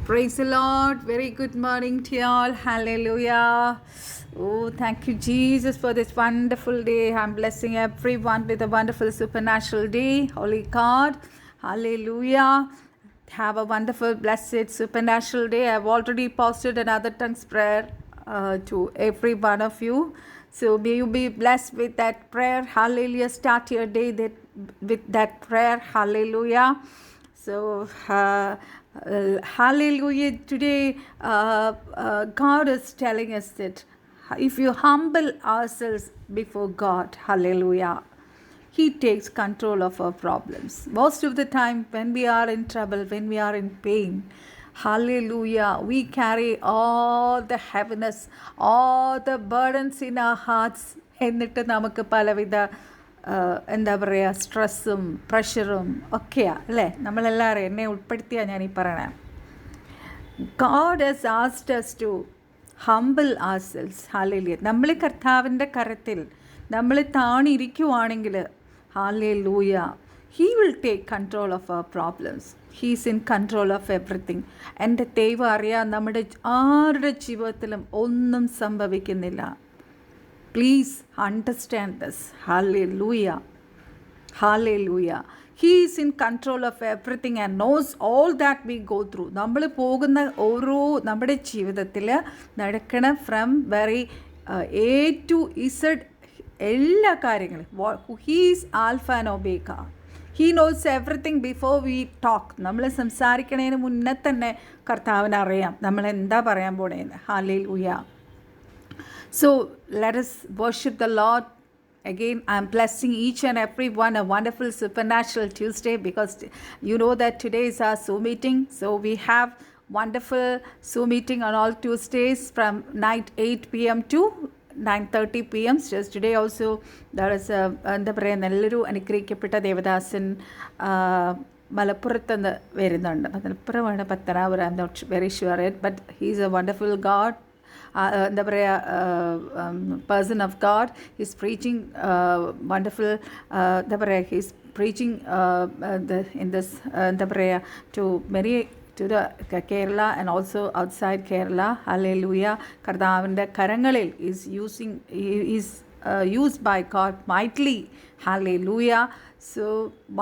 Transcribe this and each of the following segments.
Praise the Lord. Very good morning to you all. Hallelujah. Oh, thank you, Jesus, for this wonderful day. I'm blessing everyone with a wonderful supernatural day. Holy God. Hallelujah. Have a wonderful, blessed, supernatural day. I've already posted another tongues prayer to every one of you. So may you be blessed with that prayer. Hallelujah. Start your day with that prayer. Hallelujah. So, hallelujah. Today, God is telling us that if you humble ourselves before God, hallelujah, He takes control of our problems. Most of the time, when we are in trouble, when we are in pain, hallelujah, we carry all the heaviness, all the burdens in our hearts. എന്നിട്ട് നമുക്ക് പലവിധ എന്താ പറയുക സ്ട്രെസ്സും പ്രഷറും ഒക്കെയാണ് അല്ലേ? നമ്മളെല്ലാവരും എന്നെ ഉൾപ്പെടുത്തിയാണ് ഞാനീ പറയണേ. God has asked us to humble ourselves. Hallelujah. നമ്മൾ കർത്താവിൻ്റെ കരത്തിൽ നമ്മൾ താണിരിക്കുവാണെങ്കിൽ hallelujah, He will take control of our problems. He is in control of everything. എൻ്റെ ദൈവം അറിയാം നമ്മുടെ ആരുടെ ജീവിതത്തിലും ഒന്നും സംഭവിക്കുന്നില്ല. Please understand this. Hallelujah. Hallelujah. He is in control of everything and knows all that we go through. നമ്മൾ പോകുന്ന ഓരോ നമ്മുടെ ജീവിതത്തിൽ നടക്കണ from very A to Z എല്ലാ കാര്യങ്ങളും. He is alpha and omega. He knows everything before we talk. നമ്മൾ സംസാരിക്കണതിന് മുന്നേ തന്നെ കർത്താവിന് അറിയാം നമ്മൾ എന്താ പറയാൻ പോണേന്ന്. Hallelujah. So let us worship the Lord. Again, I'm blessing each and every one a wonderful supernatural Tuesday, because you know that today is our Zoom meeting. So we have wonderful Zoom meeting on all Tuesdays from night 8 p.m. to 9:30 p.m. Just today also there is എന്താ പറയുക നല്ലൊരു അനുഗ്രഹിക്കപ്പെട്ട ദേവദാസൻ മലപ്പുറത്ത് നിന്ന് വരുന്നുണ്ട്. മലപ്പുറമാണ് Pathanapuram. I am not very sure it, but he is a wonderful god. എന്താ പറയുക person of god. His preaching wonderful. എന്താ പറയുക ഹിസ് പ്രീച്ചിങ് ഇൻ ദിസ് എന്താ പറയുക to many to the Kerala and also outside Kerala. Hallelujah. കർത്താവിൻ്റെ കരങ്ങളിൽ is used by God mightily. Hallelujah. So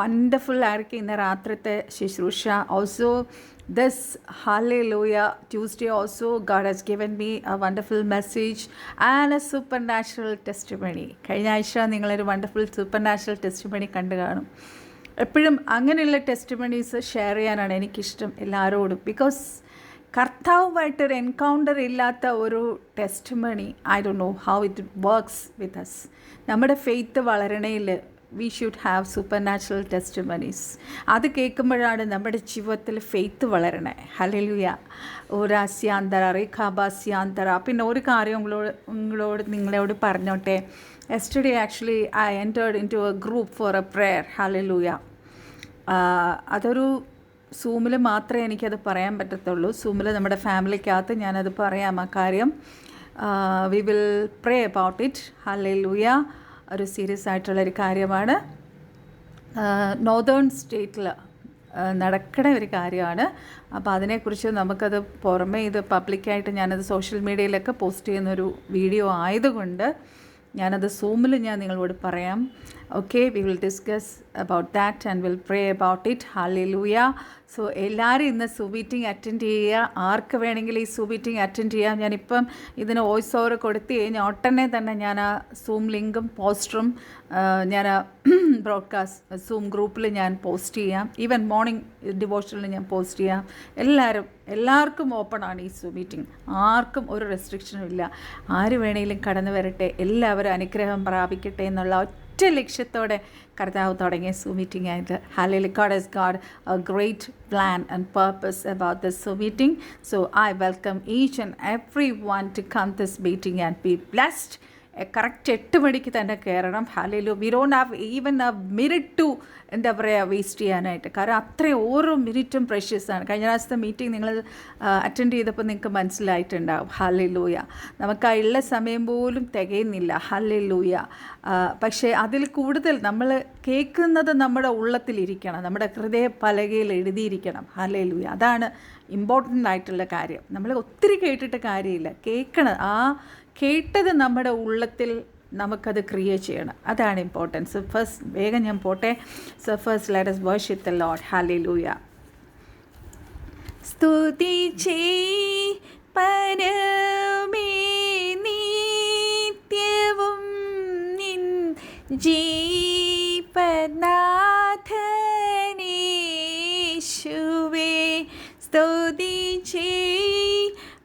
wonderful ആയിരിക്കും ഇന്ന് രാത്രിത്തെ ശുശ്രൂഷ. Also this hallelujah Tuesday also God has given me a wonderful message and a supernatural testimony. കഴിഞ്ഞ ആഴ്ച നിങ്ങളൊരു wonderful supernatural testimony കണ്ടു കാണും. എപ്പോഴും അങ്ങനെയുള്ള ടെസ്റ്റിമണീസ് ഷെയർ ചെയ്യാനാണ് എനിക്കിഷ്ടം എല്ലാവരോടും. ബിക്കോസ് കർത്താവുമായിട്ടൊരു എൻകൗണ്ടർ ഇല്ലാത്ത ഒരു testimony, I don't know how it works with us. നമ്മുടെ ഫെയ്ത്ത് വളരണയിൽ we should have supernatural testimonies. അത് കേൾക്കുമ്പോഴാണ് നമ്മുടെ ജീവിതത്തിൽ ഫെയ്ത്ത് വളരണേ. ഹല്ലേലൂയ. ഓരാസ്യാന്തര റേഖാബാസ്യാന്തര. പിന്നെ ഒരു കാര്യം നിങ്ങളോട് പറഞ്ഞോട്ടെ. Yesterday actually I entered into a group for a prayer. Hallelujah. അതൊരു സൂമിൽ മാത്രമേ എനിക്കത് പറയാൻ പറ്റത്തുള്ളൂ. സൂമിൽ നമ്മുടെ ഫാമിലിക്കകത്ത് ഞാനത് പറയാം ആ കാര്യം. We will pray about it. Hallelujah. ഒരു സീരിയസ് ആയിട്ടുള്ളൊരു കാര്യമാണ്. നോർത്തേൺ സ്റ്റേറ്റിൽ നടക്കണ ഒരു കാര്യമാണ്. അപ്പോൾ അതിനെക്കുറിച്ച് നമുക്കത് പുറമേ ഇത് പബ്ലിക്കായിട്ട് ഞാനത് സോഷ്യൽ മീഡിയയിലൊക്കെ പോസ്റ്റ് ചെയ്യുന്നൊരു വീഡിയോ ആയതുകൊണ്ട് ഞാനത് സൂമിൽ ഞാൻ നിങ്ങളോട് പറയാം. Okay, we will discuss about that and will pray about it. Hallelujah. So എല്ലാവരും ഇന്ന് സൂ മീറ്റിംഗ് അറ്റൻഡ് ചെയ്യുക. ആർക്ക് വേണമെങ്കിലും ഈ സൂ മീറ്റിംഗ് അറ്റൻഡ് ചെയ്യാം. ഞാനിപ്പം ഇതിന് വോയിസ് ഓവർ കൊടുത്ത് കഴിഞ്ഞാൽ ഉടനെ തന്നെ ഞാൻ ആ സൂം ലിങ്കും പോസ്റ്ററും ഞാൻ ബ്രോഡ്കാസ്റ്റ് സൂം ഗ്രൂപ്പിൽ ഞാൻ പോസ്റ്റ് ചെയ്യാം. ഈവൻ മോർണിംഗ് ഡിവോഷനിൽ ഞാൻ പോസ്റ്റ് ചെയ്യാം. എല്ലാവർക്കും ഓപ്പണാണ് ഈ സൂ മീറ്റിംഗ്. ആർക്കും ഒരു റെസ്ട്രിക്ഷനും ഇല്ല. ആര് വേണമെങ്കിലും കടന്നു വരട്ടെ, എല്ലാവരും അനുഗ്രഹം പ്രാപിക്കട്ടെ എന്നുള്ള ഒറ്റ ലക്ഷ്യത്തോടെ കർത്താവ് തുടങ്ങിയ Zoom meeting ആയിട്ട്. Hallelujah. God has got a great plan and purpose about this Zoom meeting. So I welcome each and everyone to come this meeting and be blessed. Correct 8 മണിക്ക് തന്നെ കയറണം. Hallelujah. We don't have even a minute to എന്താ പറയുക waste ചെയ്യാനായിട്ട്. കാരണം അത്രയും ഓരോ മിനിറ്റും പ്രഷ്യസ് ആണ്. കഴിഞ്ഞ പ്രാവശ്യത്തെ മീറ്റിംഗ് നിങ്ങൾ അറ്റൻഡ് ചെയ്തപ്പോൾ നിങ്ങൾക്ക് മനസ്സിലായിട്ടുണ്ടാവും. ഹല്ലേലൂയ. നമുക്ക് ആ ഉള്ള സമയം പോലും തികയുന്നില്ല. ഹല്ലേലൂയ. പക്ഷേ അതിൽ കൂടുതൽ നമ്മൾ കേൾക്കുന്നത് നമ്മുടെ ഉള്ളത്തിലിരിക്കണം, നമ്മുടെ ഹൃദയ പലകയിൽ എഴുതിയിരിക്കണം. ഹല്ലേലൂയ. അതാണ് ഇമ്പോർട്ടൻ്റ് ആയിട്ടുള്ള കാര്യം. നമ്മൾ ഒത്തിരി കേട്ടിട്ട് കാര്യമില്ല, കേൾക്കണം. ആ കേട്ടത് നമ്മുടെ ഉള്ളത്തിൽ നമുക്കത് ക്രിയേറ്റ് ചെയ്യണം. അതാണ് ഇമ്പോർട്ടൻസ്. ഫസ്റ്റ് വേഗം ഞാൻ പോട്ടെ. So first let us worship the Lord. Hallelujah. സ്തുതിച്ചേ പരമേ നിത്യവും നിൻ ജീവനാഥനീശുവേ. സ്തുതിച്ചേ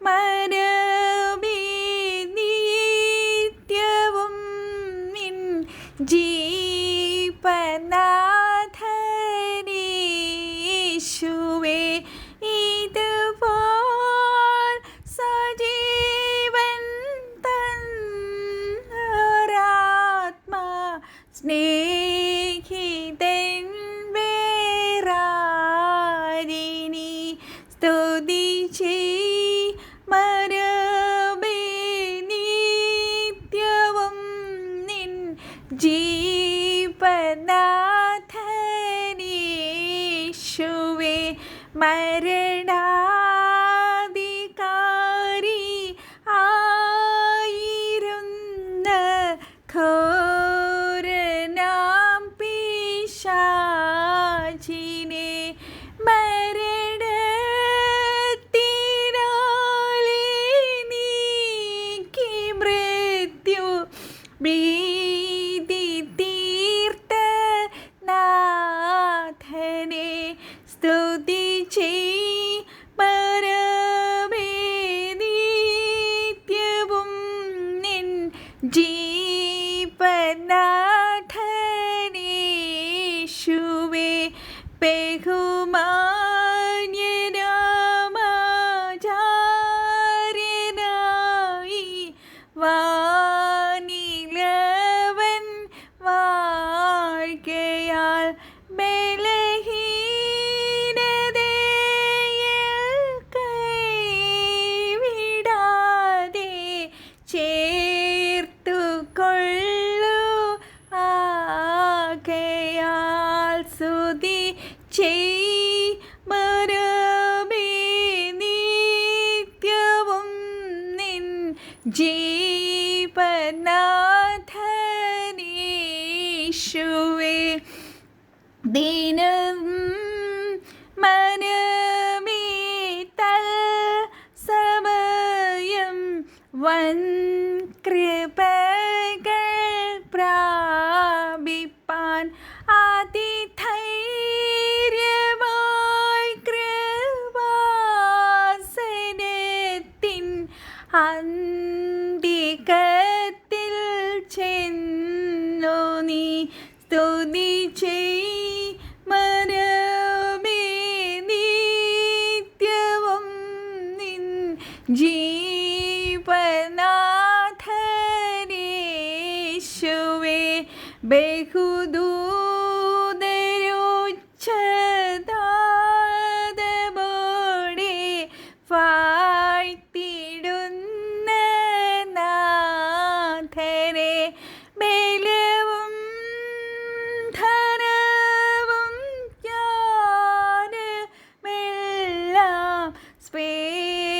മരമേ നിത്യവും നിൻ ജീവനാഥനീശുവേ. ഇതുപോൽ സജീവൻ തന്നൊരാത്മാ സ്നേഹിതൻ വേറാരിനി. സ്തുതിച്ചേ മരമേ നിത്യവും നിൻ ജീവനാഥനീശുവേ. മരണാധികാരി ആയിരുന്ന ഘോരനാം പിശാചിനെ മരണത്തിനാലെ നീക്കി മൃത്യു ഭീതി തീർത്ത നാഥനെ. സ്തുതിച്ചേ പരമേ നിത്യവും നിൻ ജീവനാഥനീശുവേ. ബഹുമാന്യനാമാചാര്യനായി വാനിലവൻ വാഴ്കയാൽ ബലഹീനതയിൽ കൈവിടാതെ ചേർത്തുകൊള്ളു ആകയാൽ. സ്തുതിച്ചേ മരമേ നിത്യവും നിൻ ജീവനാഥനീശുവേ. ദിനം മനമേ തൽസമയം വൻ കൃപകൾ പ്രാപിപ്പാൻ അതിധൈര്യമായി കൃപാസനത്തിൻ അന്തികത്തിൽ ചെന്നു നീ. സ്തുതിച്ചേ മരമേ നിത്യവും നിൻ ജീവനാഥനീശുവേ. ബഹുദൂതരുച്ഛതാദമോടെ വാഴ്ത്തിടുന്ന നാഥനെ. ബലവും ധനവും ജ്ഞാനമെല്ലാം സ്വീകരിപ്പാൻ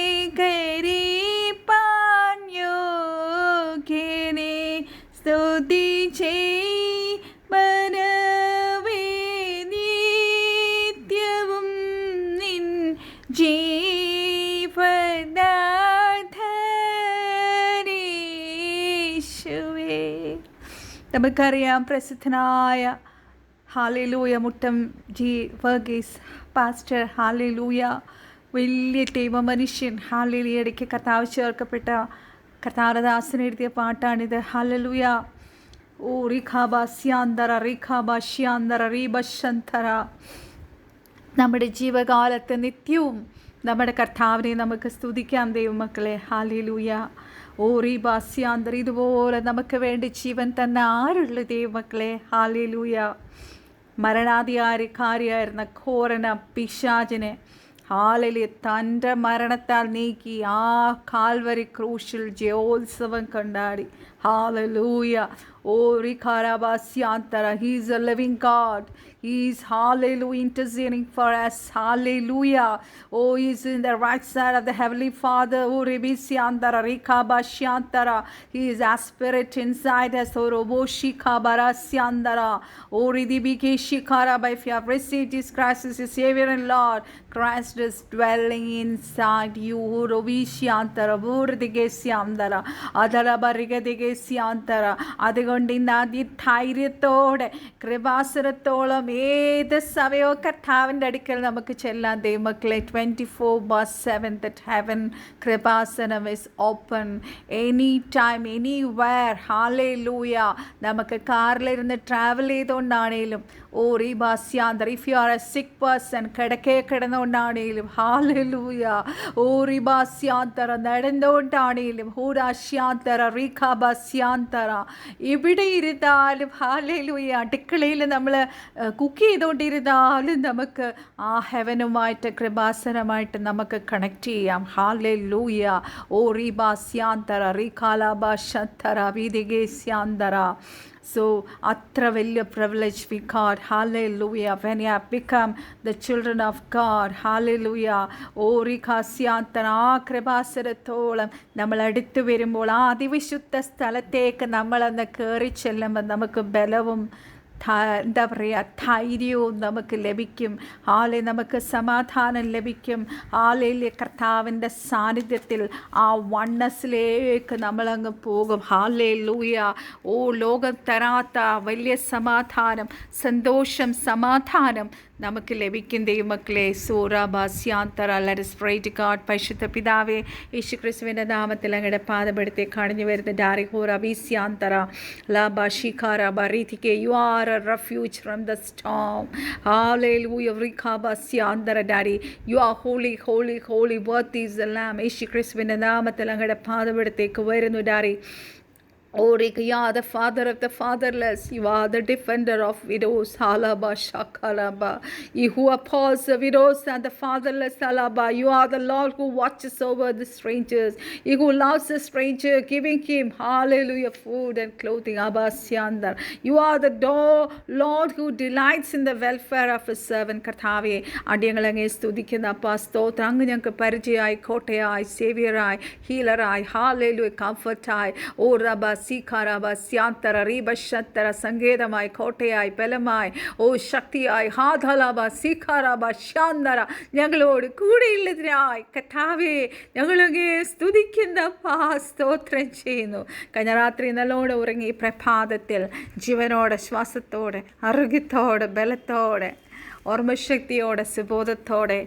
യോഗ്യനെ. സ്തുതിച്ചേ മരമേ നിത്യവും നിൻ ജീവനാഥനീശുവേ. നമുക്കറിയാം പ്രസിദ്ധനായ hallelujah Muttam G Varghese pastor. Hallelujah, വലിയ ദൈവ മനുഷ്യൻ. ഹല്ലേലൂയ, ഇടയ്ക്ക് കർത്താവ് ചേർക്കപ്പെട്ട കർത്താരദാസൻ എഴുതിയ പാട്ടാണിത്. ഹല്ലേലൂയ. ഓ റിഖാബാസ്യാന്തര റിഖാബാശ്യാന്തര റീബശന്തര. നമ്മുടെ ജീവകാലത്ത് നിത്യവും നമ്മുടെ കർത്താവിനെ നമുക്ക് സ്തുതിക്കാം ദൈവമക്കളെ. ഹല്ലേലൂയ. ഓ റീബാസ്യാന്തർ. ഇതുപോലെ നമുക്ക് വേണ്ടി ജീവൻ തന്നെ ആരുള്ള ദൈവമക്കളെ. ഹല്ലേലൂയ. മരണാധികാരിയായിരുന്ന ഘോരന പിശാചിനെ ഹല്ലേലൂയ തൻ്റെ മരണത്താൽ നീക്കി ആ കാൽവരി ക്രൂശിൽ ജയോത്സവം കൊണ്ടാടി. Hallelujah. Oh, Rikarabasiantara. He is a living God. He is, hallelujah, interceding for us. Hallelujah. Oh, He is in the right side of the Heavenly Father. Oh, Ribisiantara, Rikabashiantara. He is a spirit inside us. Oh, Roboshikabarasiandara. Oh, Ridibikishikaraba. If you have received Jesus Christ as your Savior and Lord, Christ is dwelling inside you. Oh, Robishiantara, Burdigesiandara, Adalabarigadiesiantara. അതുകൊണ്ട് ഇന്ന് അതിധൈര്യത്തോടെ കൃപാസനത്തോളം ഏത് സമയവും കർത്താവിൻ്റെ അടുക്കൽ നമുക്ക് ചെല്ലാൻ. ദൈവമക്കളെ, 24/7 that heaven Kripasanam is open anytime, anywhere. Hallelujah. നമുക്ക് കാറിലിരുന്ന് ട്രാവൽ ചെയ്തുകൊണ്ടാണേലും, ഓ റീബാസ്യാന്തർ, if you are a sick person, കിടക്കേ കിടന്നുകൊണ്ടാണേലും, ഹാലലൂയ, ഓ റീബാസ്യാന്തര, നടന്നുകൊണ്ടാണേലും, ഹൂരാശ്യാന്തര, റീഖാബാസ്യാന്തര, എവിടെ ഇരുന്നാലും, ഹാലലൂയ, അടുക്കളയിൽ നമ്മൾ കുക്ക് ചെയ്തുകൊണ്ടിരുന്നാലും നമുക്ക് ആ ഹെവനുമായിട്ട് കൃപാസനമായിട്ട് നമുക്ക് കണക്ട് ചെയ്യാം. Hallelujah, oh റീബാസ്യാന്തര, റീഖാലാബാശന്തര, വീതികേസ്യാന്തര. So, atra velya privilege we got. Hallelujah. When you have become the children of God. Hallelujah. Oh, Rikasyanthana, Kribasaratolam. നമ്മൾ അടുത്ത് വരുമ്പോൾ ആ അതിവിശുദ്ധ സ്ഥലത്തേക്ക് നമ്മളന്ന് കയറി ചെല്ലുമ്പോൾ നമുക്ക് ബലവും എന്താ പറയുക, ധൈര്യവും നമുക്ക് ലഭിക്കും. നമുക്ക് സമാധാനം ലഭിക്കും. കർത്താവിൻ്റെ സാന്നിധ്യത്തിൽ ആ വണ്ണസിലേക്ക് നമ്മളങ്ങ് പോകും. ഹാലേലൂയ. ഓ, ലോകം തരാത്ത വലിയ സമാധാനം, സന്തോഷം, സമാധാനം നമുക്ക് ലഭിക്കും. ദൈവമക്കളെ, സൂറാബാസ്യാന്തര. Let us pray to God. പരിശുദ്ധ പിതാവേ, യേശുക്രിസ്തുവിൻ്റെ നാമത്തിൽ അങ്ങയുടെ പാദപീഠത്തെ കടഞ്ഞു വരുന്ന ഡാരിഹോറബീസ്യാന്തര ലാബാഷിഖാരബരീതിക്കെ. You are a refuge from the storm. Hallelujah. Rikabasyanthara, Daddy. You are holy, holy, holy. Worthy is the Lamb. യേശുക്രിസ്തുവിൻ്റെ നാമത്തിൽ അങ്ങയുടെ പാദപീഠത്തേക്ക് വരുന്നു, Daddy. Oh, you are the father of the fatherless. You are the defender of widows. Halaba shakalaba. You who oppose the widows and the fatherless. Halaba. You are the Lord who watches over the strangers. You who loves the stranger, giving him, hallelujah, food and clothing. Abba Syandar. You are the Lord who delights in the welfare of his servant. Karthavi. Adiyangalange studikina pastor. Angh nyanku parijayai, kotayai, savior-ai, healer-ai, hallelujah, comfort-ai. Oh, Rabba സീഖാരാബാസ്യാന്തര, റീബശത്തര, സങ്കേതമായി, കോട്ടയായി, ബലമായി, ഓ ശക്തിയായി, ഹാധലാബ സീഖാരാബാശ്യാന്തര, ഞങ്ങളോട് കൂടെയുള്ളതിനായി കർത്താവേ ഞങ്ങളെ സ്തുതിക്കുന്ന സ്തോത്രം ചെയ്യുന്നു. കഴിഞ്ഞ രാത്രി നല്ലോണം ഉറങ്ങി പ്രഭാതത്തിൽ ജീവനോടെ, ശ്വാസത്തോടെ, ആരോഗ്യത്തോടെ, ബലത്തോടെ, ഓർമ്മശക്തിയോടെ, സുബോധത്തോടെ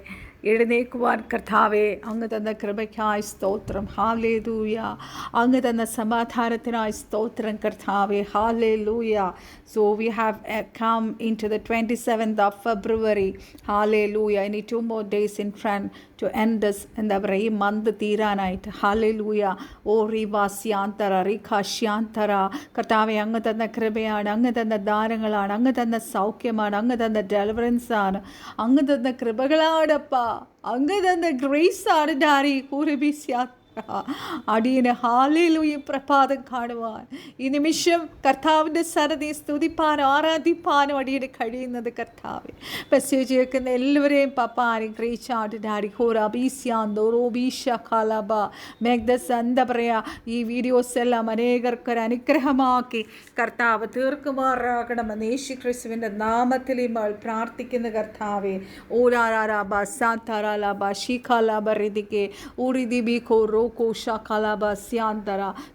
എഴുന്നേൽക്കുവാൻ കർത്താവേ അങ്ങ് തന്ന കൃപയ്ക്കായി സ്തോത്രം. ഹാലേലൂയ. അങ്ങ് തന്ന സമാധാനത്തിനായി സ്തോത്രം കർത്താവേ. Hallelujah. So we have come into the 27th of February. Hallelujah. Any 2 more days in front to end this എന്താ പറയുക, ഈ മന്ത് തീരാനായിട്ട്. ഹാലലൂയ. ഓ റീവാസ്യാന്തര, റീഖാശ്യാന്തര. കർത്താവെ, അങ്ങ് തന്ന കൃപയാണ്, അങ്ങ് തന്ന ദാനങ്ങളാണ്, അങ്ങ് തന്ന സൗഖ്യമാണ്, അങ്ങ് തന്ന ഡെലിവറൻസ് ആണ്, അങ്ങ് തന്ന കൃപകളാണപ്പാ, അങ്ങ് തന്ന ഗ്രേസ് ആണ്. ഡാരി കൂറിബിസ്യാ അടിയന് ഹാലേലൂയ പ്രഭാതം കാണുവാൻ, ഈ നിമിഷം കർത്താവിൻ്റെ സന്നിധി സ്തുതിപ്പാനും ആരാധിപ്പാനും അടിയന് കഴിയുന്നത് കർത്താവ്. മെസ്സേജ് കേൾക്കുന്ന എല്ലാവരെയും പപ്പ അനുഗ്രഹിച്ചാട്ട്. ഡാഡി ഹോറബീസ്യാന്തോറോബീഷാലബ മേഗ്ദസ് എന്താ പറയുക, ഈ വീഡിയോസ് എല്ലാം അനേകർക്കൊരു അനുഗ്രഹമാക്കി കർത്താവ് തീർക്കുമാറാകണമെന്ന് യേശുക്രിസ്തുവിൻ്റെ നാമത്തിൽ നമ്മൾ പ്രാർത്ഥിക്കുന്ന കർത്താവെ. ഓരാരാബ സാന്താരാലാബ ഷീഖാലാബ റിതിക്കെ ഊറിദി ബിഖോ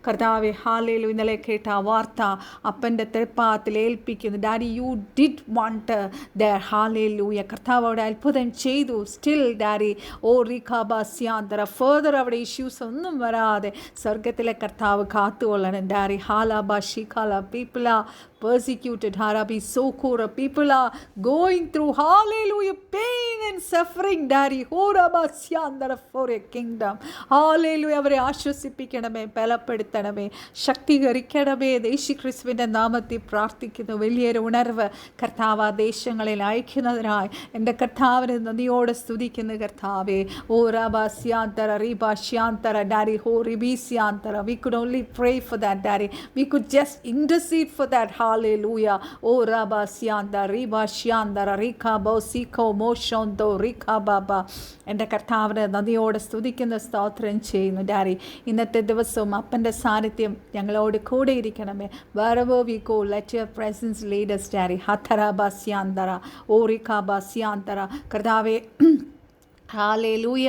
കർത്താവെ, ഹാലേലു. ഇന്നലെ കേട്ട വാർത്ത അപ്പൻ്റെ തൃപ്പാത്തിൽ ഏൽപ്പിക്കുന്നു. Daddy, you did wonder. Hallelujah. കർത്താവ് അവിടെ അത്ഭുതം ചെയ്തു. സ്റ്റിൽ ഡാഡി, ഓ റീഖാബാസ്യാന്തര, ഫർദർ അവിടെ ഇഷ്യൂസ് ഒന്നും വരാതെ സ്വർഗത്തിലെ കർത്താവ് കാത്തുകൊള്ളണം. ഡാഡി ഹാലാബ ഷിഖാല. People are persecuted. Harabi Sokora. People are going through, hallelujah, pain and suffering, Daddy. Horabasyanara for a kingdom. Hallelujah. അവരെ ആശ്വസിപ്പിക്കണമേ, ബലപ്പെടുത്തണമേ, ശക്തീകരിക്കണമേ. യേശു ക്രിസ്തുവിൻ്റെ നാമത്തിൽ പ്രാർത്ഥിക്കുന്നു. വലിയൊരു ഉണർവ് കർത്താവ് ആ ദേശങ്ങളിൽ അയക്കുന്നതിനായി എൻ്റെ കർത്താവിനെ നന്ദിയോടെ സ്തുതിക്കുന്നു കർത്താവേ. ഓ രാബാസ്യാന്തര റീബാശ്യാന്തര ഡാഡി ഹോ റിബീസ്യാന്തര. We could only pray for that, Daddy. We could just intercede for that. Hallelujah. Oh Rabashyanda Ribashyandara Rikabo Siko Moshondo Rikababa. എൻ്റെ കർത്താവിനെ നദിയോടെ സ്തുതിക്കുന്ന സ്തോത്രം ചെയ്യുന്നു ഡാഡി. ഇന്നത്തെ ദിവസവും അപ്പൻ്റെ സാന്നിധ്യം ഞങ്ങളോട് കൂടെ ഇരിക്കണമേ. wherever we go, let your presence lead us, Daddy. Hatharabashyandara O Rikabashyandara. കർത്താവേ, ഹാലേലൂയ.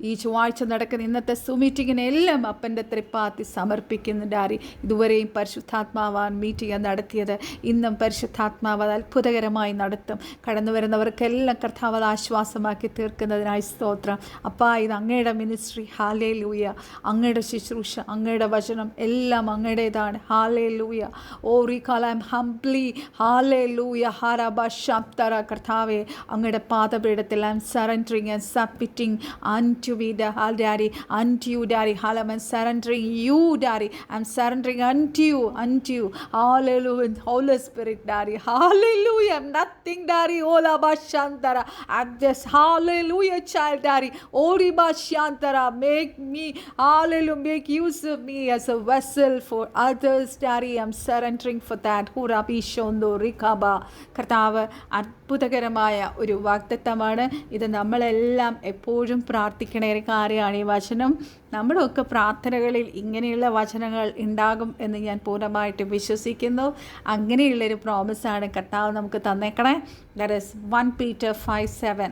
ഈ ചൊവ്വാഴ്ച നടക്കുന്ന ഇന്നത്തെ മീറ്റിങ്ങിനെല്ലാം അപ്പൻ്റെ തൃപ്പാത്തി സമർപ്പിക്കുന്നു ഡാഡി. ഇതുവരെയും പരിശുദ്ധാത്മാവാൻ മീറ്റിംഗ് നടത്തിയത്, ഇന്നും പരിശുദ്ധാത്മാവ് അത് അത്ഭുതകരമായി നടത്തും. കടന്നു വരുന്നവർക്കെല്ലാം കർത്താവ് അത് ആശ്വാസമാക്കി തീർക്കുന്നതിനായി സ്തോത്രം. അപ്പാ, ഇത് അങ്ങയുടെ മിനിസ്ട്രി. ഹാലേലൂയ. അങ്ങയുടെ ശുശ്രൂഷ, അങ്ങയുടെ വചനം എല്ലാം അങ്ങയുടേതാണ്. ഹാലേലൂയ. ഓ റീകാൽ ഐ എം ഹംബ്ലി. ഹാലേലൂയ. ഹാരാബാശാപ്തറ. കർത്താവെ, അങ്ങയുടെ പാദപീഠത്തിൽ I am surrendering and submitting unto me, Daddy, unto you, Daddy. I'm surrendering you, Daddy. I'm surrendering unto you. Hallelujah. Holy Spirit, Daddy. Hallelujah. I'm nothing, Daddy. Ola Bashantara. I'm just, hallelujah, child, Daddy. Ori Bashantara. Make me, hallelujah, make use of me as a vessel for others, Daddy. I'm surrendering for that. Hurabi Shondo Rikaba. കർത്താവ് അത്ഭുതകരമായ ഒരു വാഗ്ദത്തമാണ് ഇത്. നമ്മളെല്ലാം എപ്പോഴും പ്രാർത്ഥിക്കണ ഒരു കാര്യമാണ് ഈ വചനം. നമ്മുടെയൊക്കെ പ്രാർത്ഥനകളിൽ ഇങ്ങനെയുള്ള വചനങ്ങൾ ഉണ്ടാകും എന്ന് ഞാൻ പൂർണ്ണമായിട്ട് വിശ്വസിക്കുന്നു. അങ്ങനെയുള്ളൊരു പ്രോമിസാണ് കർത്താവ് നമുക്ക് തന്നേക്കണേ. That is 1 Peter 5:7.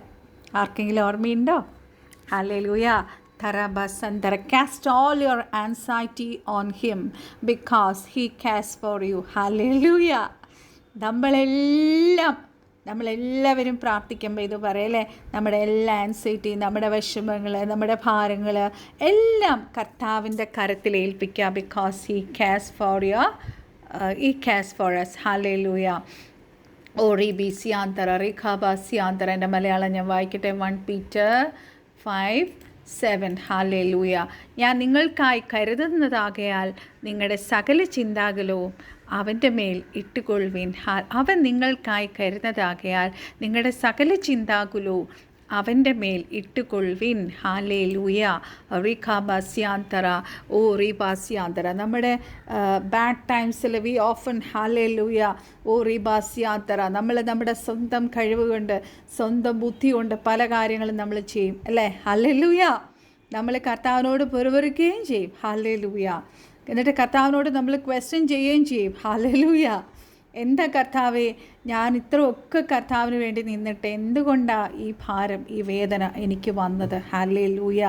ആർക്കെങ്കിലും ഓർമ്മയുണ്ടോ? Hallelujah. Tarabasandara. Cast all your anxiety on him because he cares for you. Hallelujah. നമ്മളെല്ലാവരും പ്രാർത്ഥിക്കുമ്പോൾ ഇത് പറയല്ലേ, നമ്മുടെ എല്ലാ ആൻസൈറ്റി, നമ്മുടെ വിഷമങ്ങൾ, നമ്മുടെ ഭാരങ്ങൾ എല്ലാം കർത്താവിൻ്റെ കരത്തിൽ ഏൽപ്പിക്കുക. Because he cares for us. Hallelujah. Oh റീബിസിയാന്തര റീഖാബാസിയാന്തര. എൻ്റെ മലയാളം ഞാൻ വായിക്കട്ടെ. 1 Peter 5:7. ഹല്ലേലൂയ. ഞാൻ നിങ്ങൾക്കായി കരുതുന്നതാകയാൽ നിങ്ങളുടെ സകല ചിന്താകുലവും അവൻ്റെ മേൽ ഇട്ടുകൊള്ളുവിൻ. അവൻ നിങ്ങൾക്കായി കരുതുന്നതാകയാൽ നിങ്ങളുടെ സകല ചിന്താകുലവും അവൻ്റെ മേൽ ഇട്ടുകൊള്ളുവിൻ. ഹാലേലൂയ. റീഖാബാസ്യാന്തര ഓ റീബാസ്യാന്തര. നമ്മുടെ ബാഡ് ടൈംസിൽ വി ഓഫൻ ഹാലേലൂയ ഓ റീബാസ്യാന്തര. നമ്മൾ നമ്മുടെ സ്വന്തം കഴിവ് കൊണ്ട്, സ്വന്തം ബുദ്ധി കൊണ്ട് പല കാര്യങ്ങളും നമ്മൾ ചെയ്യും അല്ലേ? ഹല്ലേലൂയ. നമ്മൾ കർത്താവിനോട് പെറുപെറുക്കുകയും ചെയ്യും. ഹല്ലേലൂയ. എന്നിട്ട് കർത്താവിനോട് നമ്മൾ ക്വസ്റ്റ്യൻ ചെയ്യുകയും ചെയ്യും. ഹല്ലേലൂയ. എന്താ കർത്താവേ, ഞാൻ ഇത്രയൊക്കെ കർത്താവിന് വേണ്ടി നിന്നിട്ട് എന്തുകൊണ്ടാണ് ഈ ഭാരം, ഈ വേദന എനിക്ക് വന്നത്? ഹല്ലേലൂയ.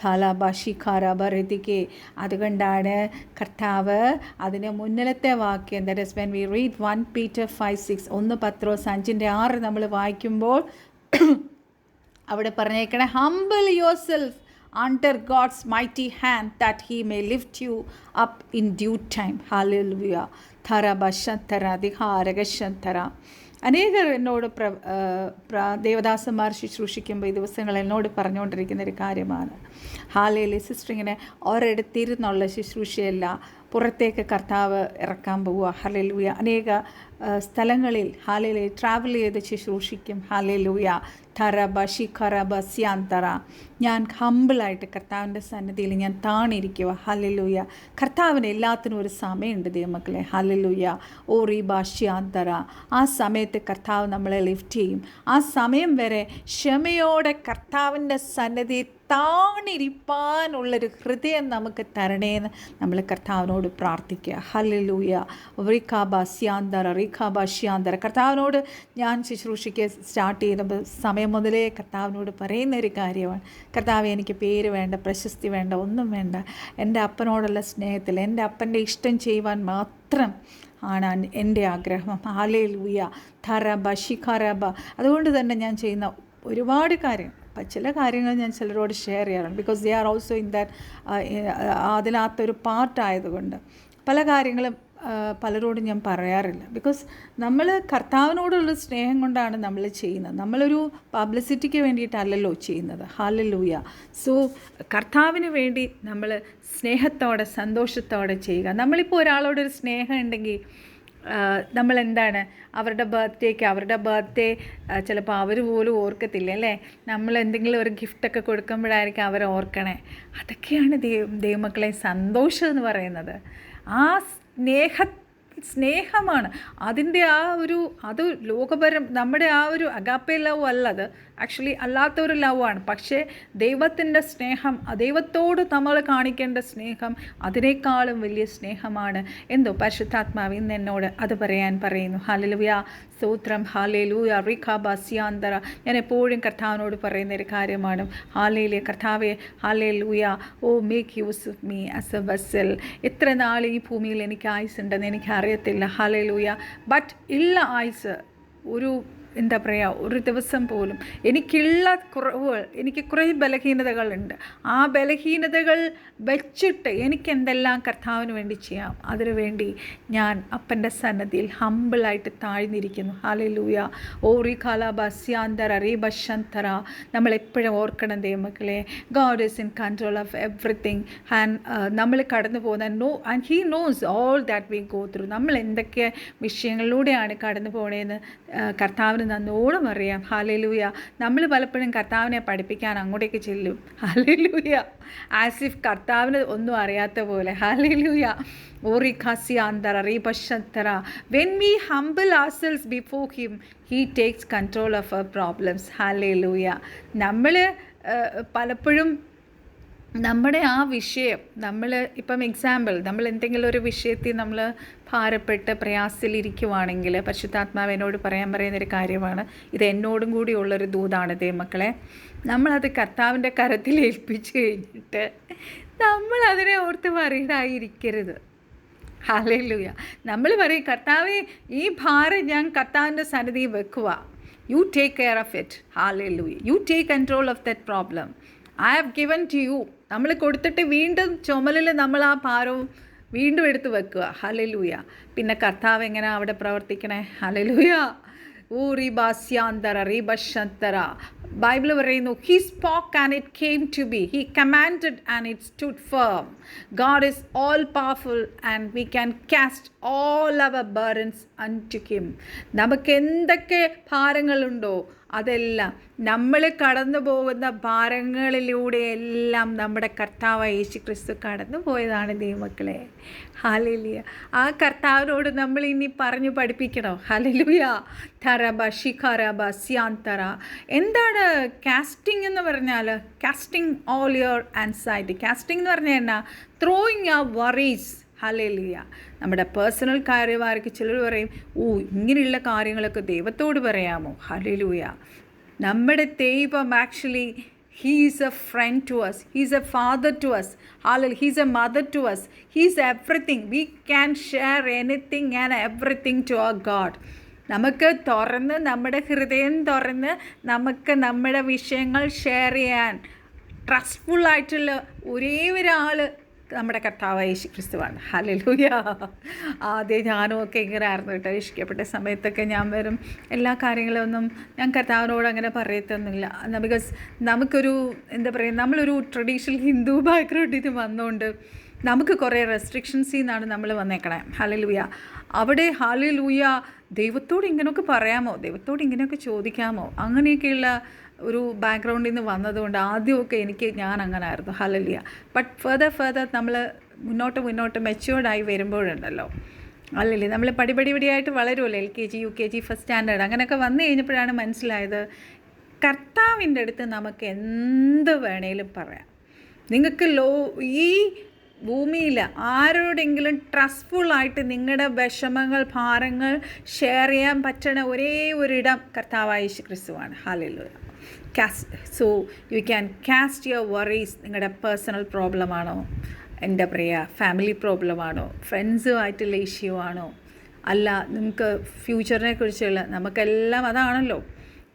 ഥാലാബാഷിഖാരബറിതിക്കെ. അതുകൊണ്ടാണ് കർത്താവ് അതിന് മുന്നിലത്തെ വാക്യം, that is when we read 1 Peter 5:6, 1 പത്രോസ് 5:6 നമ്മൾ വായിക്കുമ്പോൾ അവിടെ പറഞ്ഞേക്കണേ, humble yourself under God's mighty hand that he may lift you up in due time. Hallelujah. Tharabashantara Diharagashantara. അനേകർ എന്നോട് ദേവദാസന്മാർ ശുശ്രൂഷിക്കുമ്പോൾ ഈ ദിവസങ്ങൾ എന്നോട് പറഞ്ഞുകൊണ്ടിരിക്കുന്നൊരു കാര്യമാണ്. ഹാലയിലെ സിസ്റ്റർ ഇങ്ങനെ ഒരിടത്തിരുന്നുള്ള ശുശ്രൂഷയല്ല, പുറത്തേക്ക് കർത്താവ് ഇറക്കാൻ പോവുക. ഹല്ലേലൂയ. അനേക സ്ഥലങ്ങളിൽ ഹാലയിലെ ട്രാവൽ ചെയ്ത് ശുശ്രൂഷിക്കും. ഹല്ലേലൂയ. ധരബഷിഖറബസ്യാന്തറ. ഞാൻ ഹമ്പിളായിട്ട് കർത്താവിൻ്റെ സന്നിധിയിൽ ഞാൻ താണിരിക്കുക. ഹല്ലേലൂയ. കർത്താവിന് എല്ലാത്തിനും ഒരു സമയമുണ്ട് ദൈവമക്കളെ. ഹല്ലേലൂയ. ഓ റീബാഷ്യാന്തറ. ആ സമയത്ത് കർത്താവ് നമ്മളെ ലിഫ്റ്റ് ചെയ്യും. ആ സമയം വരെ ക്ഷമയോടെ കർത്താവിൻ്റെ സന്നിധി താണിരിപ്പാനുള്ളൊരു ഹൃദയം നമുക്ക് തരണേന്ന് നമ്മൾ കർത്താവിനോട് പ്രാർത്ഥിക്കുക. ഹല്ലേലൂയ. റീഖാബാസ്യാന്തര. കർത്താവിനോട് ഞാൻ ശുശ്രൂഷയ്ക്ക് സ്റ്റാർട്ട് ചെയ്യുമ്പോൾ സമയം മുതലേ കർത്താവിനോട് പറയുന്നൊരു കാര്യമാണ്, കർത്താവ് എനിക്ക് പേര് വേണ്ട, പ്രശസ്തി വേണ്ട, ഒന്നും വേണ്ട. എൻ്റെ അപ്പനോടുള്ള സ്നേഹത്തിൽ എൻ്റെ അപ്പൻ്റെ ഇഷ്ടം ചെയ്യുവാൻ മാത്രം ആണ് എൻ്റെ ആഗ്രഹം. ഹല്ലേലൂയ. ധരബഷിഖറബ. അതുകൊണ്ട് തന്നെ ഞാൻ ചെയ്യുന്ന ഒരുപാട് കാര്യം, ചില കാര്യങ്ങൾ ഞാൻ ചിലരോട് ഷെയർ ചെയ്യാറുണ്ട്. Because they are also in that, അതിനകത്തൊരു പാർട്ടായതുകൊണ്ട് പല കാര്യങ്ങളും പലരോടും ഞാൻ പറയാറില്ല. ബിക്കോസ് നമ്മൾ കർത്താവിനോടുള്ള സ്നേഹം കൊണ്ടാണ് നമ്മൾ ചെയ്യുന്നത്. നമ്മളൊരു പബ്ലിസിറ്റിക്ക് വേണ്ടിയിട്ടല്ലല്ലോ ചെയ്യുന്നത്. ഹല്ലേലൂയ. സോ കർത്താവിന് വേണ്ടി നമ്മൾ സ്നേഹത്തോടെ സന്തോഷത്തോടെ ചെയ്യുക. നമ്മളിപ്പോൾ ഒരാളോടൊരു സ്നേഹം ഉണ്ടെങ്കിൽ നമ്മളെന്താണ് അവരുടെ ബർത്ത്ഡേ ചിലപ്പോൾ അവർ പോലും ഓർക്കത്തില്ല അല്ലേ. നമ്മൾ എന്തെങ്കിലും ഒരു ഗിഫ്റ്റൊക്കെ കൊടുക്കുമ്പോഴായിരിക്കും അവർ ഓർക്കണേ. അതൊക്കെയാണ് ദൈവമക്കളെ സന്തോഷം എന്ന് പറയുന്നത്. ആ സ്നേഹമാണ് അതിൻ്റെ അത് ലോകപരം നമ്മുടെ ഒരു അഗാപ്പെ ലവ് അല്ലത്, ആക്ച്വലി അല്ലാത്തൊരു ലവാണ്. പക്ഷേ ദൈവത്തിൻ്റെ സ്നേഹം, ദൈവത്തോട് നമ്മൾ കാണിക്കേണ്ട സ്നേഹം അതിനേക്കാളും വലിയ സ്നേഹമാണ്. എന്തോ പരിശുദ്ധാത്മാവ് ഇന്ന് എന്നോട് അത് പറയുന്നു. ഹല്ലേലൂയ, സ്തോത്രം. ഹല്ലേലൂയ, റിഖാബാസ്യാന്തര. ഞാൻ എപ്പോഴും കർത്താവിനോട് പറയുന്നൊരു കാര്യമാണ്. ഹല്ലേലൂയ കർത്താവേ, hallelujah, oh make use of me as a vessel. എത്ര നാൾ ഈ ഭൂമിയിൽ എനിക്ക് ആയുസ് ഉണ്ടെന്ന് എനിക്കറിയത്തില്ല. ഹല്ലേലൂയ. ബട്ട് ഉള്ള ആയുസ് എന്താ പറയുക, ഒരു ദിവസം പോലും എനിക്കുള്ള കുറവുകൾ, എനിക്ക് കുറേ ബലഹീനതകളുണ്ട്. ആ ബലഹീനതകൾ വെച്ചിട്ട് എനിക്കെന്തെല്ലാം കർത്താവിന് വേണ്ടി ചെയ്യാം, അതിനു വേണ്ടി ഞാൻ അപ്പൻ്റെ സന്നദ്ധിയിൽ ഹമ്പിളായിട്ട് താഴ്ന്നിരിക്കുന്നു. ഹല്ലേലൂയ. ഓറി കാല ബസ്യാന്തര റീ ബശന്തര. നമ്മളെപ്പോഴും ഓർക്കണം ദൈവമക്കളെ, God is in control of everything. നമ്മൾ കടന്നു പോകുന്ന and he nose all that we go through. നമ്മൾ എന്തൊക്കെ വിഷയങ്ങളിലൂടെയാണ് കടന്നു പോകണേന്ന് കർത്താവിന് നന്നോളം അറിയാം. ഹല്ലേലൂയ. നമ്മൾ പലപ്പോഴും കർത്താവിനെ പഠിപ്പിക്കാൻ അങ്ങോട്ടേക്ക് ചെല്ലും. ഹല്ലേലൂയ. ആസ് ഇഫ് കർത്താവിന് ഒന്നും അറിയാത്ത പോലെ. ഹല്ലേലൂയ. ഓറി ഖാസിയാന്തര റീ ബശന്തര. When we humble ourselves before him, he takes control of our problems. Hallelujah. നമ്മൾ പലപ്പോഴും നമ്മുടെ ആ വിഷയം, നമ്മൾ ഇപ്പം എക്സാമ്പിൾ, നമ്മൾ എന്തെങ്കിലും ഒരു വിഷയത്തിൽ നമ്മൾ ഭാരപ്പെട്ട് പ്രയാസത്തിലിരിക്കുവാണെങ്കിൽ പരിശുദ്ധാത്മാവിനോട് പറയുന്നൊരു കാര്യമാണ്, ഇത് എന്നോടും കൂടി ഉള്ളൊരു ദൂതാണ് ദൈവമക്കളെ. നമ്മളത് കർത്താവിൻ്റെ കരത്തിൽ ഏൽപ്പിച്ച് കഴിഞ്ഞിട്ട് നമ്മളതിനെ ഓർത്ത് വറീഡായിരിക്കരുത്. ഹല്ലേലൂയ. നമ്മൾ പറയും, കർത്താവേ ഈ ഭാരം ഞാൻ കർത്താവിൻ്റെ സന്നിധിയിൽ വെക്കുക. You take care of it. Hallelujah. You take control of that problem. I have given to you. നമ്മൾ കൊടുത്തിട്ട് വീണ്ടും ചുമലിൽ നമ്മൾ ആ ഭാരവും വീണ്ടും എടുത്ത് വെക്കുക. ഹല്ലേലൂയ. പിന്നെ കർത്താവ് എങ്ങനെയാണ് അവിടെ പ്രവർത്തിക്കണേ? ഹല്ലേലൂയ. ഊറി ബാസ്യാന്തര റീ ബശന്തര. ബൈബിൾ പറയുന്നു, he spoke and it came to be. He commanded and it stood firm. God is all powerful and we can cast all our burdens unto him. നമുക്ക് എന്തൊക്കെ ഭാരങ്ങളുണ്ടോ അതെല്ലാം, നമ്മൾ കടന്നു പോകുന്ന ഭാരങ്ങളിലൂടെയെല്ലാം നമ്മുടെ കർത്താവായ യേശു ക്രിസ്തു കടന്നു പോയതാണ് ദൈവമക്കളെ. ഹല്ലേലൂയ. ആ കർത്താവിനോട് നമ്മൾ ഇനി പറഞ്ഞു പഠിപ്പിക്കണം. ഹല്ലേലൂയ. ധരബ ശിഖരബ സ്യാന്തര. എന്താണ് കാസ്റ്റിംഗ് എന്ന് പറഞ്ഞാൽ? Casting all your anxiety. Casting എന്ന് പറഞ്ഞാൽ എന്നാ? Throwing your worries. ഹല്ലേലൂയ. നമ്മുടെ പേഴ്സണൽ കാര്യമാർക്ക് ചിലർ പറയും, ഇങ്ങനെയുള്ള കാര്യങ്ങളൊക്കെ ദൈവത്തോട് പറയാമോ? ഹല്ലേലൂയ. നമ്മുടെ ദൈവം actually He is a friend to us. He is a father to us. Hallelujah. He is a mother to us. He is everything. We can share anything and everything to our God. നമുക്ക് തുറന്ന്, നമ്മുടെ ഹൃദയം തുറന്ന് നമുക്ക് നമ്മുടെ വിഷയങ്ങൾ share ചെയ്യാൻ ട്രസ്റ്റ്ഫുള്ളായിട്ടുള്ള ഒരേ ഒരാൾ നമ്മുടെ കർത്താവായ യേശു ക്രിസ്തുവാണ്. ഹല്ലേലൂയ. ആദ്യം ഞാനും ഒക്കെ ഇങ്ങനെ ആയിരുന്നു കേട്ടോ. രക്ഷിക്കപ്പെട്ട സമയത്തൊക്കെ ഞാൻ വരും, എല്ലാ കാര്യങ്ങളൊന്നും ഞാൻ കർത്താവിനോട് അങ്ങനെ പറയത്തൊന്നുമില്ല. ബിക്കോസ് നമുക്കൊരു എന്താ പറയുക, നമ്മളൊരു ട്രഡീഷണൽ ഹിന്ദു ബാക്ക്ഗ്രൗണ്ടിൽ നിന്ന് വന്നുകൊണ്ട് നമുക്ക് കുറേ റെസ്ട്രിക്ഷൻസിൽ നിന്നാണ് നമ്മൾ വന്നേക്കണേ. ഹല്ലേലൂയ. അവിടെ ഹല്ലേലൂയ ദൈവത്തോട് ഇങ്ങനെയൊക്കെ പറയാമോ, ദൈവത്തോട് ഇങ്ങനെയൊക്കെ ചോദിക്കാമോ, അങ്ങനെയൊക്കെയുള്ള ഒരു ബാക്ക്ഗ്രൗണ്ടിൽ നിന്ന് വന്നതുകൊണ്ട് ആദ്യമൊക്കെ ഞാൻ അങ്ങനെ ആയിരുന്നു. ഹല്ലേലൂയ. ബട്ട് ഫർദർ നമ്മൾ മുന്നോട്ട് മെച്യൂർഡായി വരുമ്പോഴുണ്ടല്ലോ, അല്ലല്ലേ, നമ്മൾ പടിപടിയായിട്ട് വളരുമല്ലോ. LKG UKG ഫസ്റ്റ് സ്റ്റാൻഡേർഡ് അങ്ങനെയൊക്കെ വന്നു കഴിഞ്ഞപ്പോഴാണ് മനസ്സിലായത്, കർത്താവിൻ്റെ അടുത്ത് നമുക്ക് എന്ത് വേണേലും പറയാം. നിങ്ങൾക്ക് ഈ ഭൂമിയിൽ ആരോടെങ്കിലും ട്രസ്റ്റ്ഫുള്ളായിട്ട് നിങ്ങളുടെ വിഷമങ്ങൾ, ഭാരങ്ങൾ ഷെയർ ചെയ്യാൻ പറ്റണ ഒരേ ഒരിടം കർത്താവായ യേശു ക്രിസ്തുവാണ്. Hallelujah. So you can cast your worries. നിങ്ങളുടെ പേഴ്സണൽ പ്രോബ്ലമാണോ, എന്താ പറയുക, ഫാമിലി പ്രോബ്ലമാണോ, ഫ്രണ്ട്സുമായിട്ടുള്ള ഇഷ്യൂ ആണോ, അല്ല നിങ്ങൾക്ക് ഫ്യൂച്ചറിനെ കുറിച്ചുള്ള, നമുക്കെല്ലാം അതാണല്ലോ,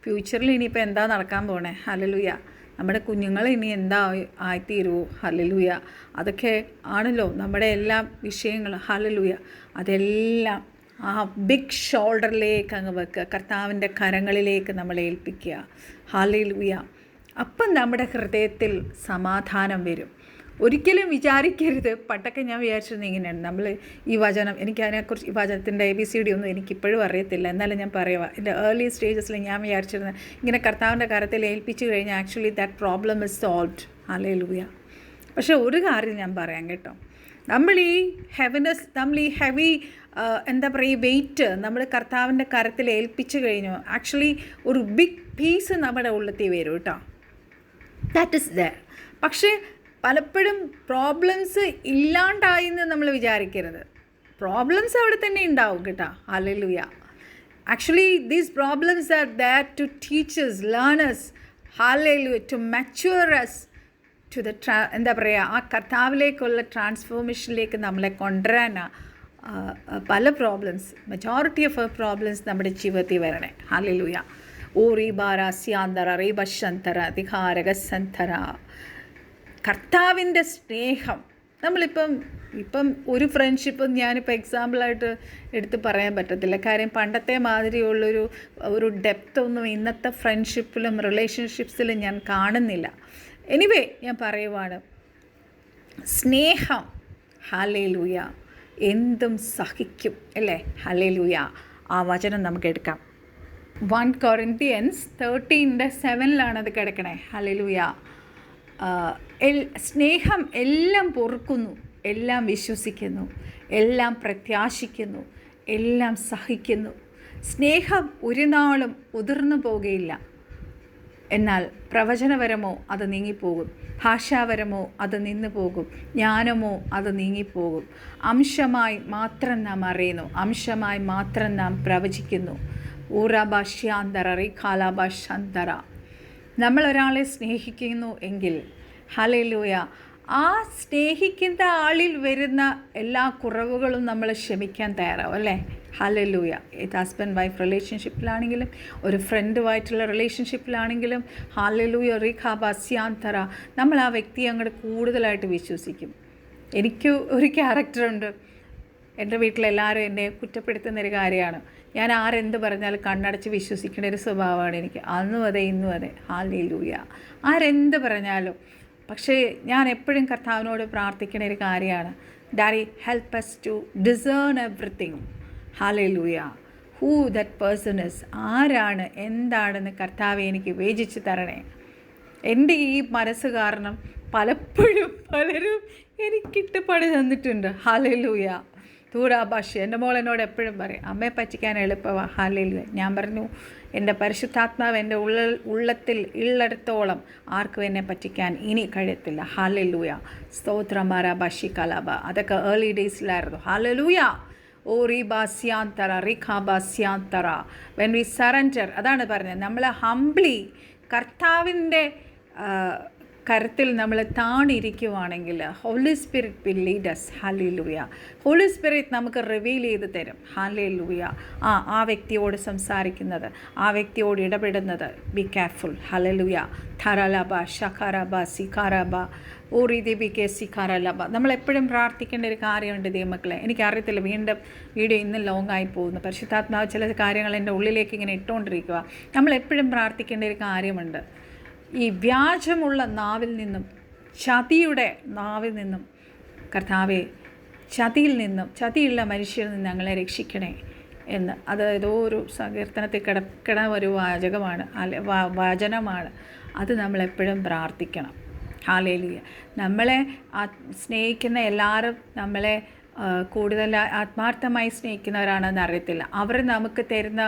ഫ്യൂച്ചറിൽ ഇനിയിപ്പോൾ എന്താ നടക്കാൻ പോണേ. ഹല്ലേലൂയ. നമ്മുടെ കുഞ്ഞുങ്ങൾ ഇനി എന്താ ആയിത്തീരുമോ? ഹല്ലേലൂയ. അതൊക്കെ ആണല്ലോ നമ്മുടെ എല്ലാ വിഷയങ്ങളും. ഹല്ലേലൂയ. അതെല്ലാം ആ ബിഗ് ഷോൾഡറിലേക്ക് അങ്ങ് വെക്കുക, കർത്താവിൻ്റെ കരങ്ങളിലേക്ക് നമ്മളെ ഏൽപ്പിക്കുക. ഹല്ലേലൂയ. അപ്പം നമ്മുടെ ഹൃദയത്തിൽ സമാധാനം വരും. ഒരിക്കലും വിചാരിക്കരുത്. പണ്ടൊക്കെ ഞാൻ വിചാരിച്ചിരുന്നത് ഇങ്ങനെയാണ്, നമ്മൾ ഈ വചനം, എനിക്ക് അതിനെക്കുറിച്ച് ഈ വചനത്തിൻ്റെ ABCD ഒന്നും എനിക്കിപ്പോഴും അറിയത്തില്ല, എന്നാലും ഞാൻ പറയുക, എൻ്റെ ഏർലി സ്റ്റേജസിൽ ഞാൻ വിചാരിച്ചിരുന്നത് ഇങ്ങനെ കർത്താവിൻ്റെ കരത്തിൽ ഏൽപ്പിച്ചു കഴിഞ്ഞാൽ actually that problem is solved. Hallelujah. പക്ഷേ ഒരു കാര്യം ഞാൻ പറയാം കേട്ടോ, നമ്മൾ ഈ ഹെവി എന്താ പറയുക, ഈ വെയിറ്റ് നമ്മൾ കർത്താവിൻ്റെ കരത്തിൽ ഏൽപ്പിച്ചു കഴിഞ്ഞു, ആക്ച്വലി ഒരു ബിഗ് പീസ് നമ്മുടെ ഉള്ളത്തിൽ വരും കേട്ടോ. That is there. പക്ഷേ പലപ്പോഴും പ്രോബ്ലംസ് ഇല്ലാണ്ടായി എന്ന് നമ്മൾ വിചാരിക്കരുത്. പ്രോബ്ലംസ് അവിടെ തന്നെ ഉണ്ടാവും കേട്ടോ. Hallelujah. Actually these problems are there to teachers, learners, hallelujah, to mature us to the എന്താ പറയുക, ആ കർത്താവിലേക്കുള്ള ട്രാൻസ്ഫോർമേഷനിലേക്ക് നമ്മളെ കൊണ്ടുവരാനാണ് പല പ്രോബ്ലംസ്, മെജോറിറ്റി ഓഫ് പ്രോബ്ലംസ് നമ്മുടെ ജീവിതത്തിൽ വരണേ. ഹല്ലേലൂയ. ഓ റീബാര സ്യാന്തര റീബശന്തര അധികാരകസന്തര. കർത്താവിൻ്റെ സ്നേഹം ഇപ്പം ഒരു ഫ്രണ്ട്ഷിപ്പും ഞാനിപ്പോൾ എക്സാമ്പിളായിട്ട് എടുത്ത് പറയാൻ പറ്റത്തില്ല. കാര്യം പണ്ടത്തെ മാതിരിയുള്ളൊരു ഡെപ്തൊന്നും ഇന്നത്തെ ഫ്രണ്ട്ഷിപ്പിലും റിലേഷൻഷിപ്സിലും ഞാൻ കാണുന്നില്ല. എനിവേ ഞാൻ പറയുവാണ്, സ്നേഹം ഹല്ലേലൂയ എന്തും സഹിക്കും അല്ലേ. ഹല്ലേലൂയ. ആ വചനം നമുക്ക് എടുക്കാം. 1 Corinthians 13:7 അത് കിടക്കണേ. ഹല്ലേലൂയ. സ്നേഹം എല്ലാം പൊറുക്കുന്നു, എല്ലാം വിശ്വസിക്കുന്നു, എല്ലാം പ്രത്യാശിക്കുന്നു, എല്ലാം സഹിക്കുന്നു. സ്നേഹം ഒരു നാളും ഉതിർന്നു പോകുകയില്ല. എന്നാൽ പ്രവചനപരമോ അത് നീങ്ങിപ്പോകും, ഭാഷാപരമോ അത് നിന്നു പോകും, ജ്ഞാനമോ അത് നീങ്ങിപ്പോകും. അംശമായി മാത്രം നാം അറിയുന്നു, അംശമായി മാത്രം നാം പ്രവചിക്കുന്നു. ഊറാഭാഷ്യാന്തര റീഖാലാഭാഷാന്തര. നമ്മളൊരാളെ സ്നേഹിക്കുന്നു എങ്കിൽ ഹല്ലേലൂയ, ആ സ്നേഹിക്കുന്ന ആളിൽ വരുന്ന എല്ലാ കുറവുകളും നമ്മൾ ക്ഷമിക്കാൻ തയ്യാറാവും അല്ലേ. ഹല്ലേലൂയ. ഇത് ഹസ്ബൻഡ് വൈഫ് റിലേഷൻഷിപ്പിലാണെങ്കിലും ഒരു ഫ്രണ്ടുമായിട്ടുള്ള റിലേഷൻഷിപ്പിലാണെങ്കിലും ഹല്ലേലൂയ റീഖാഭാസ്യാന്തര. നമ്മൾ ആ വ്യക്തിയെ അങ്ങോട്ട് കൂടുതലായിട്ട് വിശ്വസിക്കും. എനിക്ക് ഒരു ക്യാരക്ടറുണ്ട്, എൻ്റെ വീട്ടിലെല്ലാവരും എന്നെ കുറ്റപ്പെടുത്തുന്നൊരു കാര്യമാണ്. ഞാൻ ആരെന്ത് പറഞ്ഞാലും കണ്ണടച്ച് വിശ്വസിക്കേണ്ട ഒരു സ്വഭാവമാണ് എനിക്ക്, അന്നും അതെ ഇന്നും അതെ. ഹല്ലേലൂയ. ആരെന്ത് പറഞ്ഞാലും. പക്ഷേ ഞാൻ എപ്പോഴും കർത്താവിനോട് പ്രാർത്ഥിക്കുന്ന ഒരു കാര്യമാണ്, daddy help us to discern everything. Hallelujah. Who that person is, ആരാണ് എന്താണെന്ന് കർത്താവെ എനിക്ക് വിവേചിച്ച് തരണേ. എൻ്റെ ഈ മനസ്സ് കാരണം പലപ്പോഴും പലരും എനിക്കിട്ട് പണി തന്നിട്ടുണ്ട്. ഹല്ലേലൂയ. തൂരാഭാഷ. എൻ്റെ മോൾ എന്നോട് എപ്പോഴും പറയും, അമ്മയെ പറ്റിക്കാൻ എളുപ്പമാണ്. ഹല്ലേലൂയ. ഞാൻ പറഞ്ഞു, എൻ്റെ പരിശുദ്ധാത്മാവ് എൻ്റെ ഉള്ളത്തിൽ ഉള്ളിടത്തോളം ആർക്കും എന്നെ പറ്റിക്കാൻ ഇനി കഴിയത്തില്ല. ഹല്ലേലൂയ. സ്തോത്രമാരാ ഭാഷി കലാബ. അതൊക്കെ ഏർലി ഡേയ്സിലായിരുന്നു. ഹല്ലേലൂയ. ഓ റീബാസ്യാന്തര റീഖാബാസ്യാന്തര. വെൻ വി സറണ്ടർ, അതാണ് പറഞ്ഞത്, നമ്മൾ ഹംബ്ലി കർത്താവിൻ്റെ കരത്തിൽ നമ്മൾ താണിരിക്കുവാണെങ്കിൽ holy spirit will lead us. Hallelujah. Holy spirit നമുക്ക് റിവീൽ ചെയ്ത് തരും. ഹല്ലേലൂയ. ആ വ്യക്തിയോട് സംസാരിക്കുന്നത്, ആ വ്യക്തിയോട് ഇടപെടുന്നത്, ബി കെയർഫുൾ. ഹല്ലേലൂയ. ധാരാലബ ഷഖാരബ സിഖാരബ ഓറിദിബിക്കെ സിഖാരലബ. നമ്മളെപ്പോഴും പ്രാർത്ഥിക്കേണ്ട ഒരു കാര്യമുണ്ട് ദൈവമക്കളെ. എനിക്കറിയത്തില്ല, വീണ്ടും വീഡിയോ ഇന്ന് ലോങ് ആയി പോകുന്നു. പരിശുദ്ധാത്മാവ് ചില കാര്യങ്ങൾ എൻ്റെ ഉള്ളിലേക്ക് ഇങ്ങനെ ഇട്ടുകൊണ്ടിരിക്കുക. നമ്മളെപ്പോഴും പ്രാർത്ഥിക്കേണ്ട ഒരു കാര്യമുണ്ട്, ഈ വ്യാജമുള്ള നാവിൽ നിന്നും, ചതിയുടെ നാവിൽ നിന്നും കർത്താവെ, ചതിയുള്ള മനുഷ്യരിൽ നിന്ന് ഞങ്ങളെ രക്ഷിക്കണേ എന്ന്. അത് ഏതോ ഒരു സങ്കീർത്തനത്തിൽ കിടക്കണ ഒരു വചനമാണ്. അത് നമ്മളെപ്പോഴും പ്രാർത്ഥിക്കണം. ഹല്ലേലൂയ. നമ്മളെ സ്നേഹിക്കുന്ന എല്ലാവരും നമ്മളെ കൂടുതൽ ആത്മാർത്ഥമായി സ്നേഹിക്കുന്നവരാണെന്ന് അറിയത്തില്ല. അവർ നമുക്ക് തരുന്ന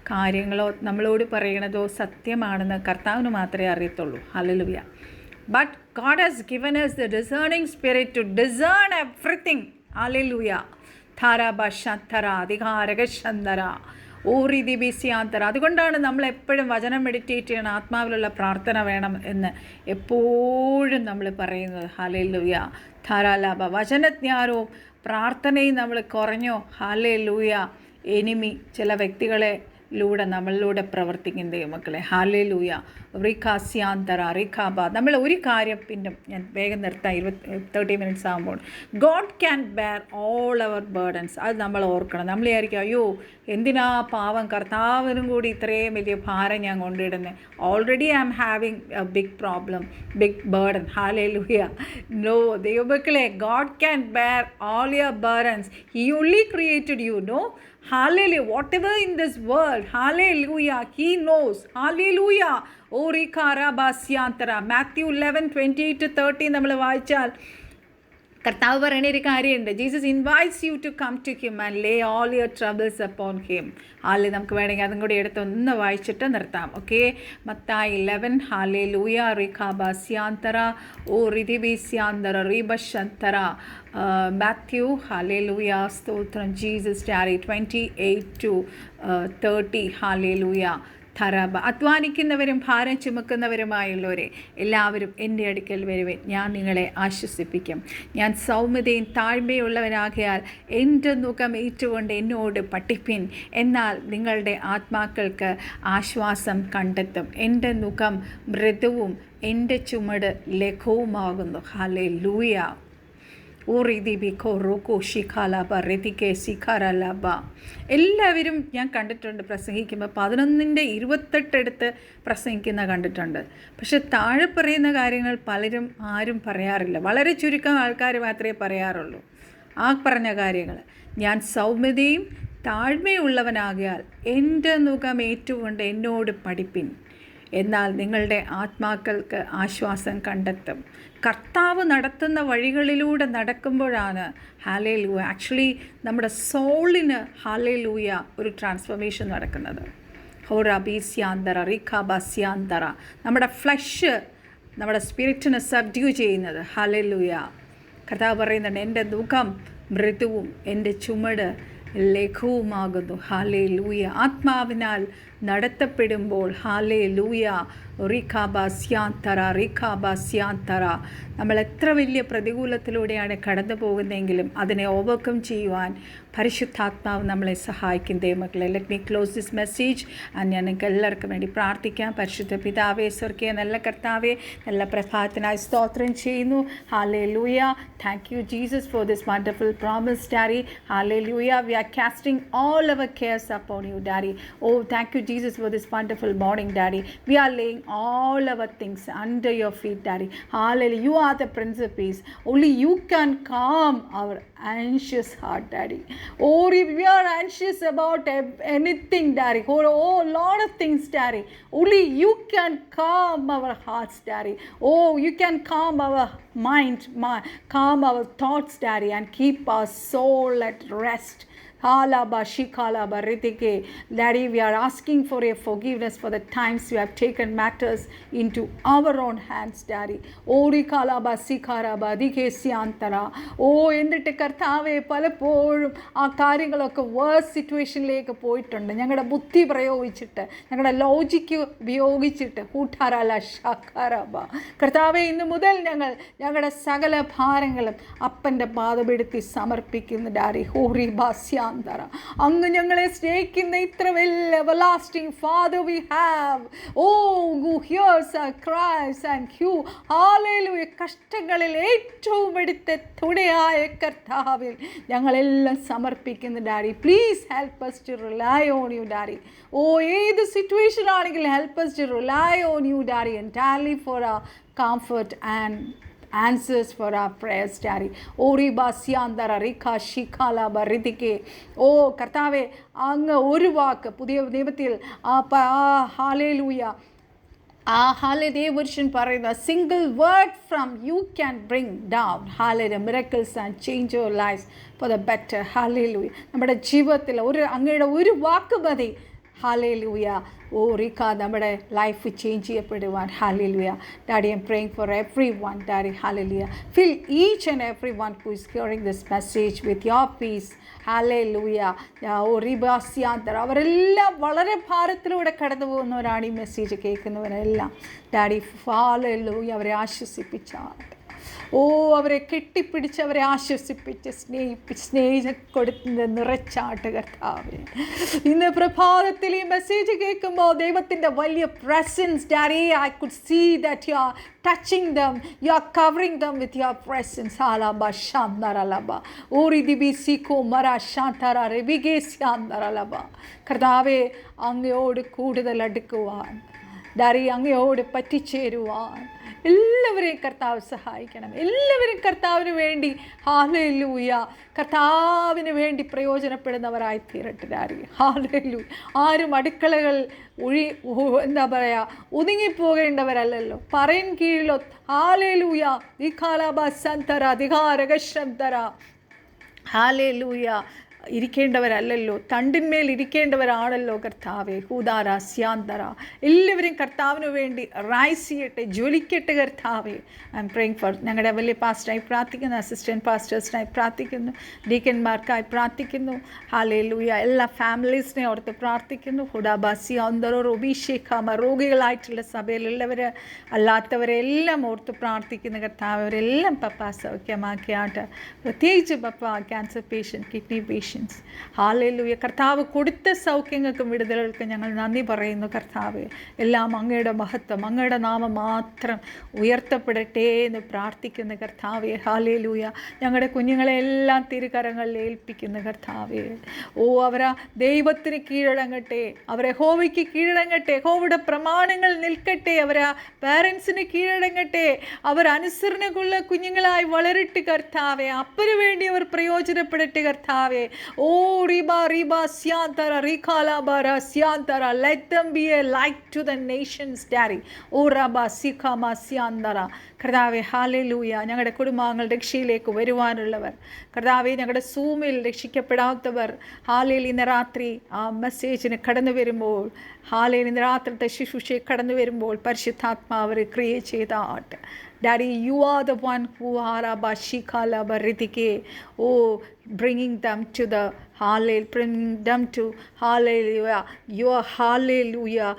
കാര്യങ്ങളോ നമ്മളോട് പറയണതോ സത്യമാണെന്ന് കർത്താവിന് മാത്രമേ അറിയത്തുള്ളൂ. Hallelujah. But god has given us the discerning spirit to discern everything. Hallelujah. ധാരാഭാഷാന്തര അധികാരകശന്തര ഓറിദിബിസ്യാന്തര. അതുകൊണ്ടാണ് നമ്മളെപ്പോഴും വചനം മെഡിറ്റേറ്റ് ചെയ്യണം, ആത്മാവിലുള്ള പ്രാർത്ഥന വേണം എന്ന് എപ്പോഴും നമ്മൾ പറയുന്നത്. ഹല്ലേലൂയ. ധാരാലാഭ വചനജ്ഞാനവും പ്രാർത്ഥനയും നമ്മൾ കുറഞ്ഞോ. ഹല്ലേലൂയ. എനിമി ചില വ്യക്തികളെ നമ്മളിലൂടെ പ്രവർത്തിക്കുന്ന ദൈവമക്കളെ. ഹല്ലേലൂയ. റിഖാസ്യാന്തര റിഖാബ. നമ്മൾ ഒരു കാര്യം പിന്നെ ഞാൻ വേഗം നിർത്താം, 30 മിനിറ്റ്സ് ആകുമ്പോൾ. God can bear all our burdens. അത് നമ്മൾ ഓർക്കണം. നമ്മൾ വിചാരിക്കും, അയ്യോ എന്തിനാ പാവം കർത്താവിനും കൂടി ഇത്രയും വലിയ ഭാരം ഞാൻ കൊണ്ടിടുന്നത്. Already I am having a big problem, big burden. Hallelujah. No ദൈവമക്കളെ, god can bear all your burdens. He only created you, no? Hallelujah. Whatever in this world, hallelujah, He knows. Hallelujah. Orikara basyantara. Matthew 11:28-30 നമ്മൾ വായിച്ചാൽ കർത്താവ് പറയുന്ന ഒരു കാര്യമുണ്ട്. Jesus invites you to come to him and lay all your troubles upon him. നമുക്ക് വേണമെങ്കിൽ അതും കൂടി എടുത്തൊന്ന് വായിച്ചിട്ട് നിർത്താം. ഓക്കെ, മത്തായി 11. ഹല്ലേലൂയ. റിഖാബാസ്യാന്തര ഓ റിതിബിസ്യാന്തര റീബശന്തര. Matthew hallelujah. സ്തോത്രം ജീസസ് ഡാഡി 28-30. ഹല്ലേലൂയ. ധരബ. അധ്വാനിക്കുന്നവരും ഭാരം ചുമക്കുന്നവരുമായുള്ളവരെ എല്ലാവരും എൻ്റെ അടുക്കൽ വരുവിൻ, ഞാൻ നിങ്ങളെ ആശ്വസിപ്പിക്കും. ഞാൻ സൗമ്യതയും താഴ്മയുള്ളവനാകയാൽ എൻ്റെ നുകം ഏറ്റുകൊണ്ട് എന്നോട് പഠിപ്പിൻ, എന്നാൽ നിങ്ങളുടെ ആത്മാക്കൾക്ക് ആശ്വാസം കണ്ടെത്തും. എൻ്റെ നുകം മൃദുവും എൻ്റെ ചുമട് ലഘുവുമാകുന്നു. ഹല്ലേലൂയ. എല്ലാവരും ഞാൻ കണ്ടിട്ടുണ്ട് പ്രസംഗിക്കുമ്പോൾ 11:28 എടുത്ത് പ്രസംഗിക്കുന്ന കണ്ടിട്ടുണ്ട്. പക്ഷെ താഴെ പറയുന്ന കാര്യങ്ങൾ ആരും പറയാറില്ല. വളരെ ചുരുക്കം ആൾക്കാർ മാത്രമേ പറയാറുള്ളൂ. ആ പറഞ്ഞ കാര്യങ്ങൾ, ഞാൻ സൗമ്യതയും താഴ്മയുള്ളവനാകിയാൽ എൻ്റെ നുകം ഏറ്റുകൊണ്ട് എന്നോട് പഠിപ്പിൻ, എന്നാൽ നിങ്ങളുടെ ആത്മാക്കൾക്ക് ആശ്വാസം കണ്ടെത്തും. കർത്താവ് നടത്തുന്ന വഴികളിലൂടെ നടക്കുമ്പോഴാണ് ഹല്ലേലൂയ ആക്ച്വലി നമ്മുടെ സോളിന് ഹല്ലേലൂയ ഒരു ട്രാൻസ്ഫോർമേഷൻ നടക്കുന്നത്. ഹോറാബീസ്യാന്തര റിഖാബാസ്യാന്തര. നമ്മുടെ ഫ്ലഷ് നമ്മുടെ സ്പിരിറ്റിനെ സബ്ഡ്യൂ ചെയ്യുന്നത്. ഹല്ലേലൂയ. കർത്താവ് പറയുന്നുണ്ട്, എൻ്റെ മുഖം മൃദുവും എൻ്റെ ചുമട് ലഘുവുമാകുന്നു. ഹല്ലേലൂയ. ആത്മാവിനാൽ നടത്തപ്പെടുമ്പോൾ ഹല്ലേലൂയ. റിഖാബാസ്യാന്തര റിഖാബാസ്യാന്തര. നമ്മൾ എത്ര വലിയ പ്രതികൂലത്തിലൂടെയാണ് കടന്നു പോകുന്നതെങ്കിലും അതിനെ ഓവർകം ചെയ്യുവാൻ പരിശുദ്ധാത്മാവ് നമ്മളെ സഹായിക്കും. ദൈവമക്കളെ, let me close this message. ഞാൻ നിങ്ങൾക്ക് എല്ലാവർക്കും വേണ്ടി പ്രാർത്ഥിക്കാം. പരിശുദ്ധ പിതാവേ, സ്വർഗീയ നല്ല കർത്താവേ, നല്ല പ്രഭാതത്തിനായി സ്തോത്രം ചെയ്യുന്നു. Hallelujah. Thank you Jesus for this wonderful promise daddy. Hallelujah. We are casting all our cares upon you, Daddy. Oh, thank you, Jesus, for this wonderful morning, Daddy. We are laying all our things under your feet, Daddy. Hallelujah. You are the Prince of Peace. Only you can calm our anxious heart, Daddy. Oh, if we are anxious about anything, Daddy, oh, lot of things, Daddy, only you can calm our hearts, Daddy. Oh, you can calm our mind, calm our thoughts, Daddy, and keep our soul at rest. Daddy, we are asking for your forgiveness for the times we have taken matters into our own hands, Daddy. എന്നിട്ട് കർത്താവെ, പലപ്പോഴും ആ കാര്യങ്ങളൊക്കെ verse സിറ്റുവേഷനിലേക്ക് പോയിട്ടുണ്ട്. ഞങ്ങളുടെ ബുദ്ധി പ്രയോഗിച്ചിട്ട്, ഞങ്ങളുടെ logic ഉപയോഗിച്ചിട്ട്. കർത്താവെ, ഇന്ന് മുതൽ ഞങ്ങളുടെ സകല ഭാരങ്ങളും അപ്പൻ്റെ പാദപീഠത്തിൽ സമർപ്പിക്കുന്നു, ഡാഡി. അങ്ങ് ഞങ്ങളെ സ്നേഹിക്കുന്ന ഇത്ര വലിയ everlasting Father we have. Oh, who hears our cries and who, hallelujah, കഷ്ടങ്ങളിൽ ഏറ്റവും എടുത്ത തുണയായ കർത്താവിൽ ഞങ്ങളെല്ലാം സമർപ്പിക്കുന്നു, daddy. Please help us to rely on you, Daddy. Oh, ഏത് സിറ്റുവേഷൻ ആണെങ്കിലും help us to rely on you, Daddy, entirely for our comfort and answers for our prayers, Daddy. Oribasiyandara rikha shikala baridike. Oh, കർത്താവേ, അങ്ങ് ഒരു വാക്ക് പുതിയ നിയമത്തിൽ hallelujah hallelujah version പറയുന്ന single word from you can bring down hallelujah miracles and change your lives for the better. Hallelujah. നമ്മുടെ ജീവിതത്തിൽ അങ്ങയുടെ ഒരു വാക്ക് മതി. Hallelujah. Oh, Rika, നമ്മുടെ ലൈഫ് ചേഞ്ച് ചെയ്യപ്പെടുവാൻ. Hallelujah. Daddy, I'm praying for everyone, Daddy. Hallelujah. Fill each and everyone who is hearing this message with your peace. Hallelujah. Oh, Ribasyantar. അവരെല്ലാം വളരെ ഭാരത്തിലൂടെ കടന്നു പോകുന്നവരാണ് ഈ മെസ്സേജ് കേൾക്കുന്നവരെല്ലാം. Daddy, Hallelujah. അവരെ ആശ്വസിപ്പിച്ചാൽ. അവരെ കെട്ടിപ്പിടിച്ച് അവരെ ആശ്വസിപ്പിച്ച് സ്നേഹിച്ച് കൊടുത്ത് നിറച്ചാട്ട് കർത്താവേ. ഇന്ന് പ്രഭാതത്തിൽ ഈ മെസ്സേജ് കേൾക്കുമ്പോൾ ദൈവത്തിൻ്റെ വലിയ presence daddy, I could see that you are touching them, you are covering them with your presence. Alaba shandaralaba ori dibisiko mara shantara revige shandaralaba. കർത്താവേ, അങ്ങയോട് കൂടുതൽ അടുക്കുവാൻ, ഡാഡി അങ്ങയോട് പറ്റിച്ചേരുവാൻ എല്ലാവരെയും കർത്താവ് സഹായിക്കണം. എല്ലാവരും കർത്താവിന് വേണ്ടി ഹല്ലേലൂയ, കർത്താവിന് വേണ്ടി പ്രയോജനപ്പെടുന്നവരായി തീരട്ടെ ഡാഡി. ഹല്ലേലൂയ. ആരും അടുക്കളകൾ എന്താ പറയുക, ഒതുങ്ങിപ്പോകേണ്ടവരല്ലല്ലോ, പറയിൻ കീഴിലോ ഹല്ലേലൂയ ദിഖാലാബ സന്തര ദിഖാരകശന്തര ഹല്ലേലൂയ ഇരിക്കേണ്ടവരല്ലല്ലോ, തണ്ടിന്മേൽ ഇരിക്കേണ്ടവരാണല്ലോ കർത്താവേ. ഹൂദാര സ്യാന്തര എല്ലാവരും കർത്താവിന് വേണ്ടി റൈസ് ചെയ്യട്ടെ, ജ്വലിക്കട്ടെ കർത്താവേ. ഐ എം പ്രേയിങ് ഫോർ ഞങ്ങളുടെ വലിയ പാസ്റ്ററായി പ്രാർത്ഥിക്കുന്നു, അസിസ്റ്റൻറ്റ് പാസ്റ്റേഴ്സിനായി പ്രാർത്ഥിക്കുന്നു, ഡീക്കന്മാർക്കായി പ്രാർത്ഥിക്കുന്നു. ഹല്ലേലൂയ. എല്ലാ ഫാമിലീസിനെ ഓർത്ത് പ്രാർത്ഥിക്കുന്നു. ഹുഡാബാസി അന്തരോ റോബിഷേഖാമ രോഗികളായിട്ടുള്ള സഭയിലുള്ളവർ അല്ലാത്തവരെ എല്ലാം ഓർത്ത് പ്രാർത്ഥിക്കുന്ന കർത്താവ്. അവരെല്ലാം പപ്പ സൗഖ്യമാക്കിയാട്ട്, പ്രത്യേകിച്ച് papa cancer patient, kidney patient. Hallelujah. കർത്താവ് കൊടുത്ത സൗഖ്യങ്ങൾക്കും വിടുതലുകൾക്കും ഞങ്ങൾ നന്ദി പറയുന്നു കർത്താവേ. എല്ലാം അങ്ങയുടെ മഹത്വം, അങ്ങയുടെ നാമം മാത്രം ഉയർത്തപ്പെടട്ടെ എന്ന് പ്രാർത്ഥിക്കുന്ന കർത്താവേ. ഹല്ലേലൂയ. ഞങ്ങളുടെ കുഞ്ഞുങ്ങളെ എല്ലാം തിരുകരങ്ങളിൽ ഏൽപ്പിക്കുന്ന കർത്താവേ. അവരാ ദൈവത്തിന് കീഴടങ്ങട്ടെ, അവരെ യഹോവയ്ക്ക് കീഴടങ്ങട്ടെ, യഹോവയുടെ പ്രമാണങ്ങൾ നിൽക്കട്ടെ, അവരാ പാരൻസിന് കീഴടങ്ങട്ടെ, അവർ അനുസരണക്കുള്ള കുഞ്ഞുങ്ങളായി വളരട്ടെ കർത്താവേ. അപ്പന് വേണ്ടി അവർ പ്രയോജനപ്പെടട്ടെ കർത്താവേ. Riba Siantara Rikalabara Siantara, let them be a light to the nations, Daddy. Raba Sikama Siandara. കർത്താവേ ഹല്ലേലൂയ. ഞങ്ങളുടെ കുടുംബാംഗങ്ങൾ രക്ഷയിലേക്ക് വരുവാനുള്ളവർ, കർത്താവേ ഞങ്ങളുടെ സൂമിൽ രക്ഷിക്കപ്പെടാത്തവർ, ഹാലേൽ ഇന്ന് രാത്രി ആ മെസ്സേജിന് കടന്നു വരുമ്പോൾ, ഹാലേൽ ഇന്ന് രാത്രിത്തെ ശുശ്രൂഷയെ കടന്നു വരുമ്പോൾ പരിശുദ്ധാത്മാവരെ ക്രിയ ചെയ്താട്ട്. Daddy, you are the one who are Abashikala Baritike. Bringing them to the Hallelujah, bringing them to Hallelujah. Your Hallelujah.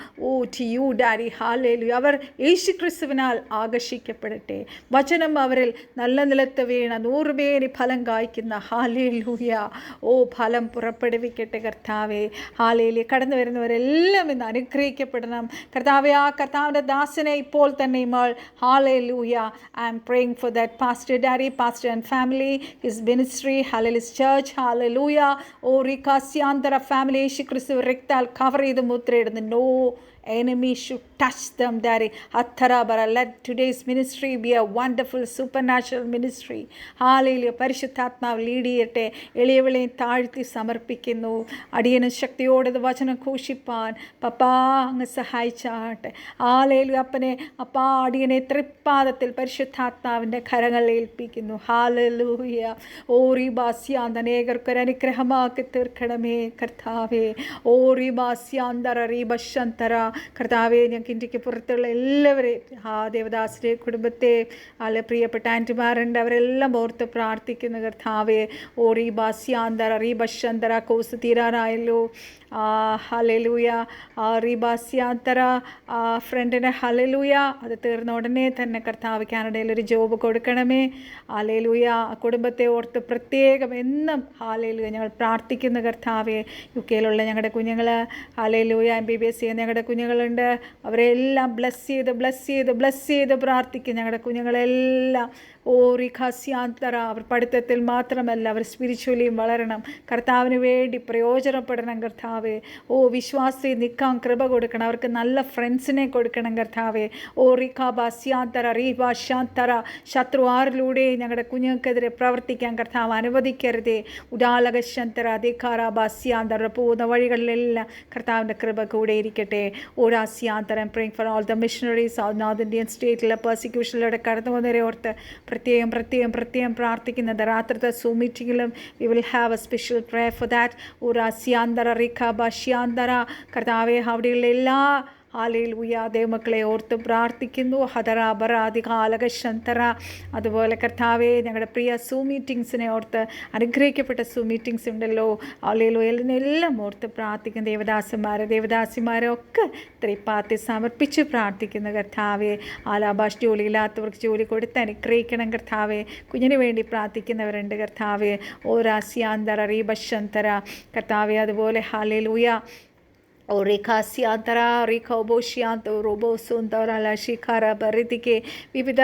To you, Daddy. Hallelujah. അവർ യേശു ക്രിസ്തുവിനാൽ ആകർഷിക്കപ്പെടട്ടെ. വചനം അവരിൽ നല്ല നിലത്ത് വീണ 100 പേര് ഫലം കായ്ക്കുന്ന ഹാലേലൂയ. ഫലം പുറപ്പെടുവിക്കട്ടെ കർത്താവേ. ഹാലേലൂയ. കടന്നു വരുന്നവരെല്ലാം ഇന്ന് അനുഗ്രഹിക്കപ്പെടണം കർത്താവേ. ആ കർത്താവിൻ്റെ ദാസനെ ഇപ്പോൾ തന്നെ hallelujah. I am praying for that pastor, Daddy, pastor and family, his ministry, hallelujah, his church, hallelujah. Rika Siandara family, യേശു ക്രിസ്തു രക്താൽ കവർ ചെയ്ത് മുദ്രയിടുന്നു. No enemy should touch them, Daddy. Atharabara, let today's ministry be a wonderful supernatural ministry. Hallelujah. പരിശുദ്ധാത്മാവ് lead ചെയ്യട്ടെ. എളിയവളെയും താഴ്ത്തി സമർപ്പിക്കുന്നു. അടിയനും ശക്തിയോടെ വചനം ഘോഷിപ്പാൻ പപ്പാ അങ്ങ് സഹായിച്ചാട്ടെ. Hallelujah. അപ്പനെ അപ്പാ അടിയനെ തൃപ്പാദത്തിൽ പരിശുദ്ധാത്മാവിൻ്റെ കരങ്ങളിൽ ഏൽപ്പിക്കുന്നു. ഹാലേലൂയ. റിബാസ്യാന്ത അനേകർക്കൊരു അനുഗ്രഹമാക്കി തീർക്കണമേ കർത്താവേ. റിബാസ്യാന്തര റീബശന്തര കർത്താവെ. ഞങ്ങൾക്ക് ഇന്ത്യക്ക് പുറത്തുള്ള എല്ലാവരെയും ദേവദാസിൻ്റെ കുടുംബത്തെ പ്രിയപ്പെട്ട ആൻറ്റിമാരുണ്ട്, അവരെല്ലാം ഓർത്ത് പ്രാർത്ഥിക്കുന്ന കർത്താവെ. റീബാസ്യാന്തര റീബശന്തര കോഴ്സ് തീരാനായല്ലോ. ഹല്ലേലൂയ. റീബാസ്യാന്തര ഫ്രണ്ടിന് ഹല്ലേലൂയ. അത് തീർന്ന ഉടനെ തന്നെ കർത്താവ് കാനഡയിലൊരു ജോബ് കൊടുക്കണമേ. ഹല്ലേലൂയ. കുടുംബത്തെ ഓർത്ത് പ്രത്യേകം എന്നും ഹല്ലേലൂയ ഞങ്ങൾ പ്രാർത്ഥിക്കുന്ന കർത്താവെ. UK ഞങ്ങളുടെ കുഞ്ഞുങ്ങൾ ഹല്ലേലൂയ MBBS ചെയ്യുന്ന ഞങ്ങളുടെ കുഞ്ഞുങ്ങളുണ്ട്, അവരെല്ലാം ബ്ലസ് ചെയ്ത് പ്രാർത്ഥിക്കും. ഞങ്ങളുടെ കുഞ്ഞുങ്ങളെല്ലാം റിഖാസ്യാന്തര അവർ പഠിത്തത്തിൽ മാത്രമല്ല, അവർ സ്പിരിച്വലിയും വളരണം, കർത്താവിന് വേണ്ടി പ്രയോജനപ്പെടണം കർത്താവേ. വിശ്വാസത്തിൽ നിൽക്കാൻ കൃപ കൊടുക്കണം, അവർക്ക് നല്ല ഫ്രണ്ട്സിനെ കൊടുക്കണം കർത്താവേ. റിഖാബാസ്യാന്തര റീബാശാന്തര ശത്രു ആറിലൂടെ ഞങ്ങളുടെ കുഞ്ഞുങ്ങൾക്കെതിരെ പ്രവർത്തിക്കാൻ കർത്താവ് അനുവദിക്കരുതേ. ഉദാലകശന്തര അധികാരാബാസ്യാന്തര പോകുന്ന വഴികളിലെല്ലാം കർത്താവിൻ്റെ കൃപ കൂടെ ഇരിക്കട്ടെ. ഓരാസ്യാന്തരം praying for all the missionaries north Indian സ്റ്റേറ്റിലെ പെർസിക്യൂഷനിലൂടെ കടന്നു പോകുന്നവരെ ഓർത്ത് പ്രത്യേകം പ്രാർത്ഥിക്കുന്നത്. രാത്രിത്തെ സൂം മീറ്റിങ്ങിലും we will have a special prayer for that. ഊരാസ്യാന്തര റിഖാബാശ്യാന്തര കർത്താവെ. അവിടെയുള്ള എല്ലാ ഹാലേലൂയ. ദൈവമക്കളെ ഓർത്ത് പ്രാർത്ഥിക്കുന്നു. ഹതറ ബറാദി കാലകശന്തറ. അതുപോലെ കർത്താവെ ഞങ്ങളുടെ പ്രിയ സൂം മീറ്റിങ്സിനെ ഓർത്ത്, അനുഗ്രഹിക്കപ്പെട്ട സൂം മീറ്റിങ്സ് ഉണ്ടല്ലോ, ഹാലേലൂയ, എല്ലാം ഓർത്ത് പ്രാർത്ഥിക്കുന്ന ദേവദാസിമാരെ ഒക്കെ ത്രിപ്പാത്തി സമർപ്പിച്ച് പ്രാർത്ഥിക്കുന്ന കർത്താവെ. ആലാഭാഷ് ജോലിയില്ലാത്തവർക്ക് ജോലി കൊടുത്ത് അനുഗ്രഹിക്കണം കർത്താവെ. കുഞ്ഞിന് വേണ്ടി പ്രാർത്ഥിക്കുന്നവരുണ്ട് കർത്താവെ. ഓ രാസ്യാന്തര റീബശന്തര കർത്താവെ. അതുപോലെ ഹാലേലൂയ ഓറിഖാസ്യാന്തര റീഖോബോഷ്യാന്തോ റോബോസുന്തര ലഷിഖാര ബറിതിക്ക് വിവിധ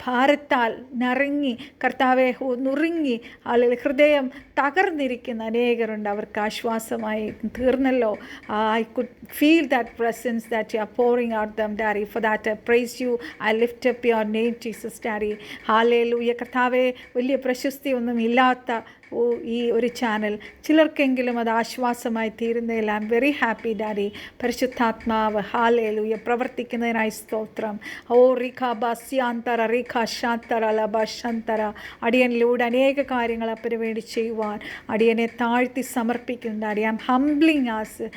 ഭാരത്താൽ നിറങ്ങി കർത്താവെ നുറുങ്ങി അല്ലെങ്കിൽ ഹൃദയം തകർന്നിരിക്കുന്ന അനേകരുണ്ട്. അവർക്ക് ആശ്വാസമായി തീർന്നല്ലോ. I could feel that presence that you are pouring out them daddy. For that I praise you. I lift up your name Jesus daddy. Hallelujah. കർത്താവെ, വലിയ പ്രശസ്തിയൊന്നും ഇല്ലാത്ത ഈ ഒരു ചാനൽ ചിലർക്കെങ്കിലും അത് ആശ്വാസമായി തീരുന്നതിൽ I am very happy daddy. പരിശുദ്ധാത്മാവ് ഹാലേലൂയ പ്രവർത്തിക്കുന്നതിനായി സ്തോത്രം. ഓ റീഖാബാസ്യാന്തര റീഖാശാന്തര ലബാശാന്തര. അടിയനിലൂടെ അനേക കാര്യങ്ങൾ അപ്പന് വേണ്ടി ചെയ്യുവാൻ അടിയനെ താഴ്ത്തി സമർപ്പിക്കുന്നു ഡാഡി. I am humbling as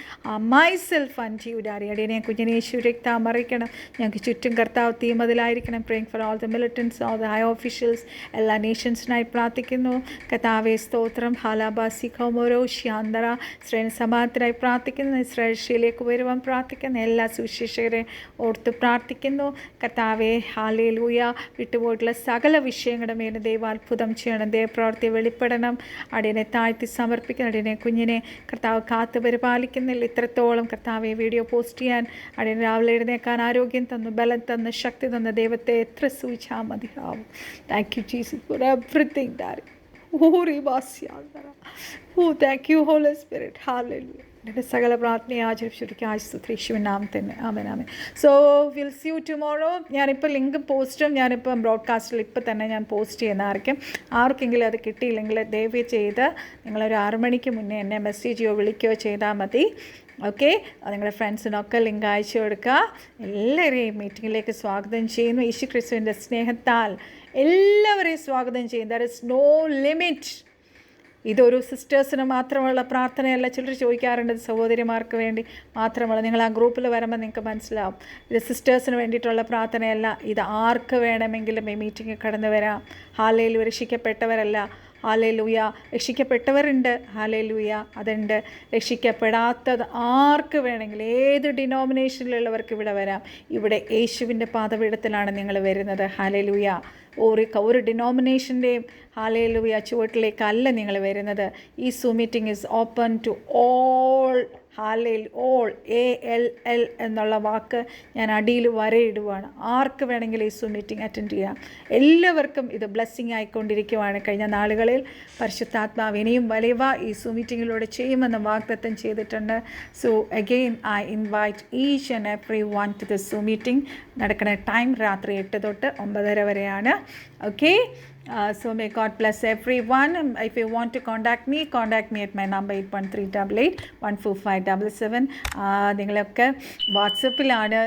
myself and you daddy. അടിയനെ കുഞ്ഞിനേശു രക്തം മറിക്കണം. ഞങ്ങൾക്ക് ചുറ്റും കർത്താവ് തീമതിലായിരിക്കണം. Praying for all the militants, all the high officials, എല്ലാ നേഷൻസിനായി പ്രാർത്ഥിക്കുന്നു കർത്താവെ. സ്തോത്രം. ഹാലാബാസി ഖൗമോരോ ശ്യാന്തര. ഇസ്രായേൽ സമാധാനത്തിനായി പ്രാർത്ഥിക്കുന്നു. ഇസ്രായേലിലേക്ക് വരുവാൻ പ്രാർത്ഥിക്കുന്ന എല്ലാ സുവിശേഷകരെ ഓർത്ത് പ്രാർത്ഥിക്കുന്നു കർത്താവെ. ഹാലേലൂയ. വിട്ടുപോയിട്ടുള്ള സകല വിഷയങ്ങളുടെ മേലും ദൈവം അത്ഭുതം ചെയ്യണം. ദൈവപ്രവൃത്തി വെളിപ്പെടണം. അടിയനെ താഴ്ത്തി സമർപ്പിക്കണം. അടിയനെ കുഞ്ഞിനെ കർത്താവ് കാത്ത് പരിപാലിക്കുന്നില്ല. ഇത്രത്തോളം കർത്താവെ വീഡിയോ പോസ്റ്റ് ചെയ്യാൻ അടിയനെ രാവിലെ എഴുന്നേക്കാൻ ആരോഗ്യം തന്നു, ബലം തന്നു, ശക്തി തന്ന ദൈവത്തെ എത്ര സൂചിച്ചാൽ മതിയാവും. Thank you Jesus for everything daddy. Thank you holy spirit. Hallelujah. എൻ്റെ സകല പ്രാർത്ഥനയെ ആചരിച്ചിരിക്കും. യേശുവിൻ നാമത്തിൽ തന്നെ. ആമേൻ ആമേൻ. So will see you tomorrow. ഞാനിപ്പോൾ ലിങ്ക് പോസ്റ്റും ഞാനിപ്പം ബ്രോഡ്കാസ്റ്റിൽ ഇപ്പോൾ തന്നെ ഞാൻ പോസ്റ്റ് ചെയ്യുന്നതായിരിക്കും. ആർക്കെങ്കിലും അത് കിട്ടിയില്ലെങ്കിൽ ദയവ് ചെയ്ത് നിങ്ങളൊരു 6 മണിക്ക് മുന്നേ എന്നെ മെസ്സേജോ വിളിക്കുകയോ ചെയ്താൽ മതി. ഓക്കെ, നിങ്ങളുടെ ഫ്രണ്ട്സിനൊക്കെ ലിങ്ക് അയച്ചു കൊടുക്കുക. എല്ലാവരെയും മീറ്റിങ്ങിലേക്ക് സ്വാഗതം ചെയ്യുന്നു. യേശു ക്രിസ്തുവിൻ്റെ സ്നേഹത്താൽ എല്ലാവരെയും സ്വാഗതം ചെയ്യും. There is no limit. ഇതൊരു സിസ്റ്റേഴ്സിന് മാത്രമുള്ള പ്രാർത്ഥനയല്ല. ചിലർ ചോദിക്കാറുണ്ട് സഹോദരിമാർക്ക് വേണ്ടി മാത്രമുള്ള. നിങ്ങൾ ആ ഗ്രൂപ്പിൽ വരുമ്പോൾ നിങ്ങൾക്ക് മനസ്സിലാവും ഇത് സിസ്റ്റേഴ്സിന് വേണ്ടിയിട്ടുള്ള പ്രാർത്ഥനയല്ല. ഇത് ആർക്ക് വേണമെങ്കിലും ഈ മീറ്റിങ്ങിൽ കടന്നു വരാം. ഹാലേലൂയ. രക്ഷിക്കപ്പെട്ടവരല്ല. ഹാലേലൂയ. രക്ഷിക്കപ്പെട്ടവരുണ്ട്. ഹാലേലൂയ. അതുണ്ട്. രക്ഷിക്കപ്പെടാത്തത് ആർക്ക് വേണമെങ്കിലും ഏത് ഡിനോമിനേഷനിലുള്ളവർക്ക് ഇവിടെ വരാം. ഇവിടെ യേശുവിൻ്റെ പാദപീഠത്തിലാണ് നിങ്ങൾ വരുന്നത്. ഹാലേലൂയ. ഒരു ഡിനോമിനേഷൻ്റെയും ഹാലേലൂയ ചുവട്ടിലേക്കല്ല നിങ്ങൾ വരുന്നത്. ഈ zoom meeting is open to all. All ALL എന്നുള്ള വാക്ക് ഞാൻ അടിയിൽ വരയിടുവാണ്. ആർക്ക് വേണമെങ്കിലും ഈ സൂം മീറ്റിംഗ് അറ്റൻഡ് ചെയ്യാം. എല്ലാവർക്കും ഇത് ബ്ലെസ്സിങ് ആയിക്കൊണ്ടിരിക്കുവാണ്. കഴിഞ്ഞ നാളുകളിൽ പരിശുദ്ധാത്മാവ് ഇനിയും വലിയ ഈ സൂം മീറ്റിങ്ങിലൂടെ ചെയ്യുമെന്ന് വാഗ്ദത്തം ചെയ്തിട്ടുണ്ട്. So again I invite each and every one two the zoom meeting. നടക്കുന്ന ടൈം രാത്രി 8 തൊട്ട് 9:30 വരെയാണ്. Okay. So may God bless everyone. If you want to contact me at my number 81388 14577. നിങ്ങളൊക്കെ വാട്സപ്പിലാണ്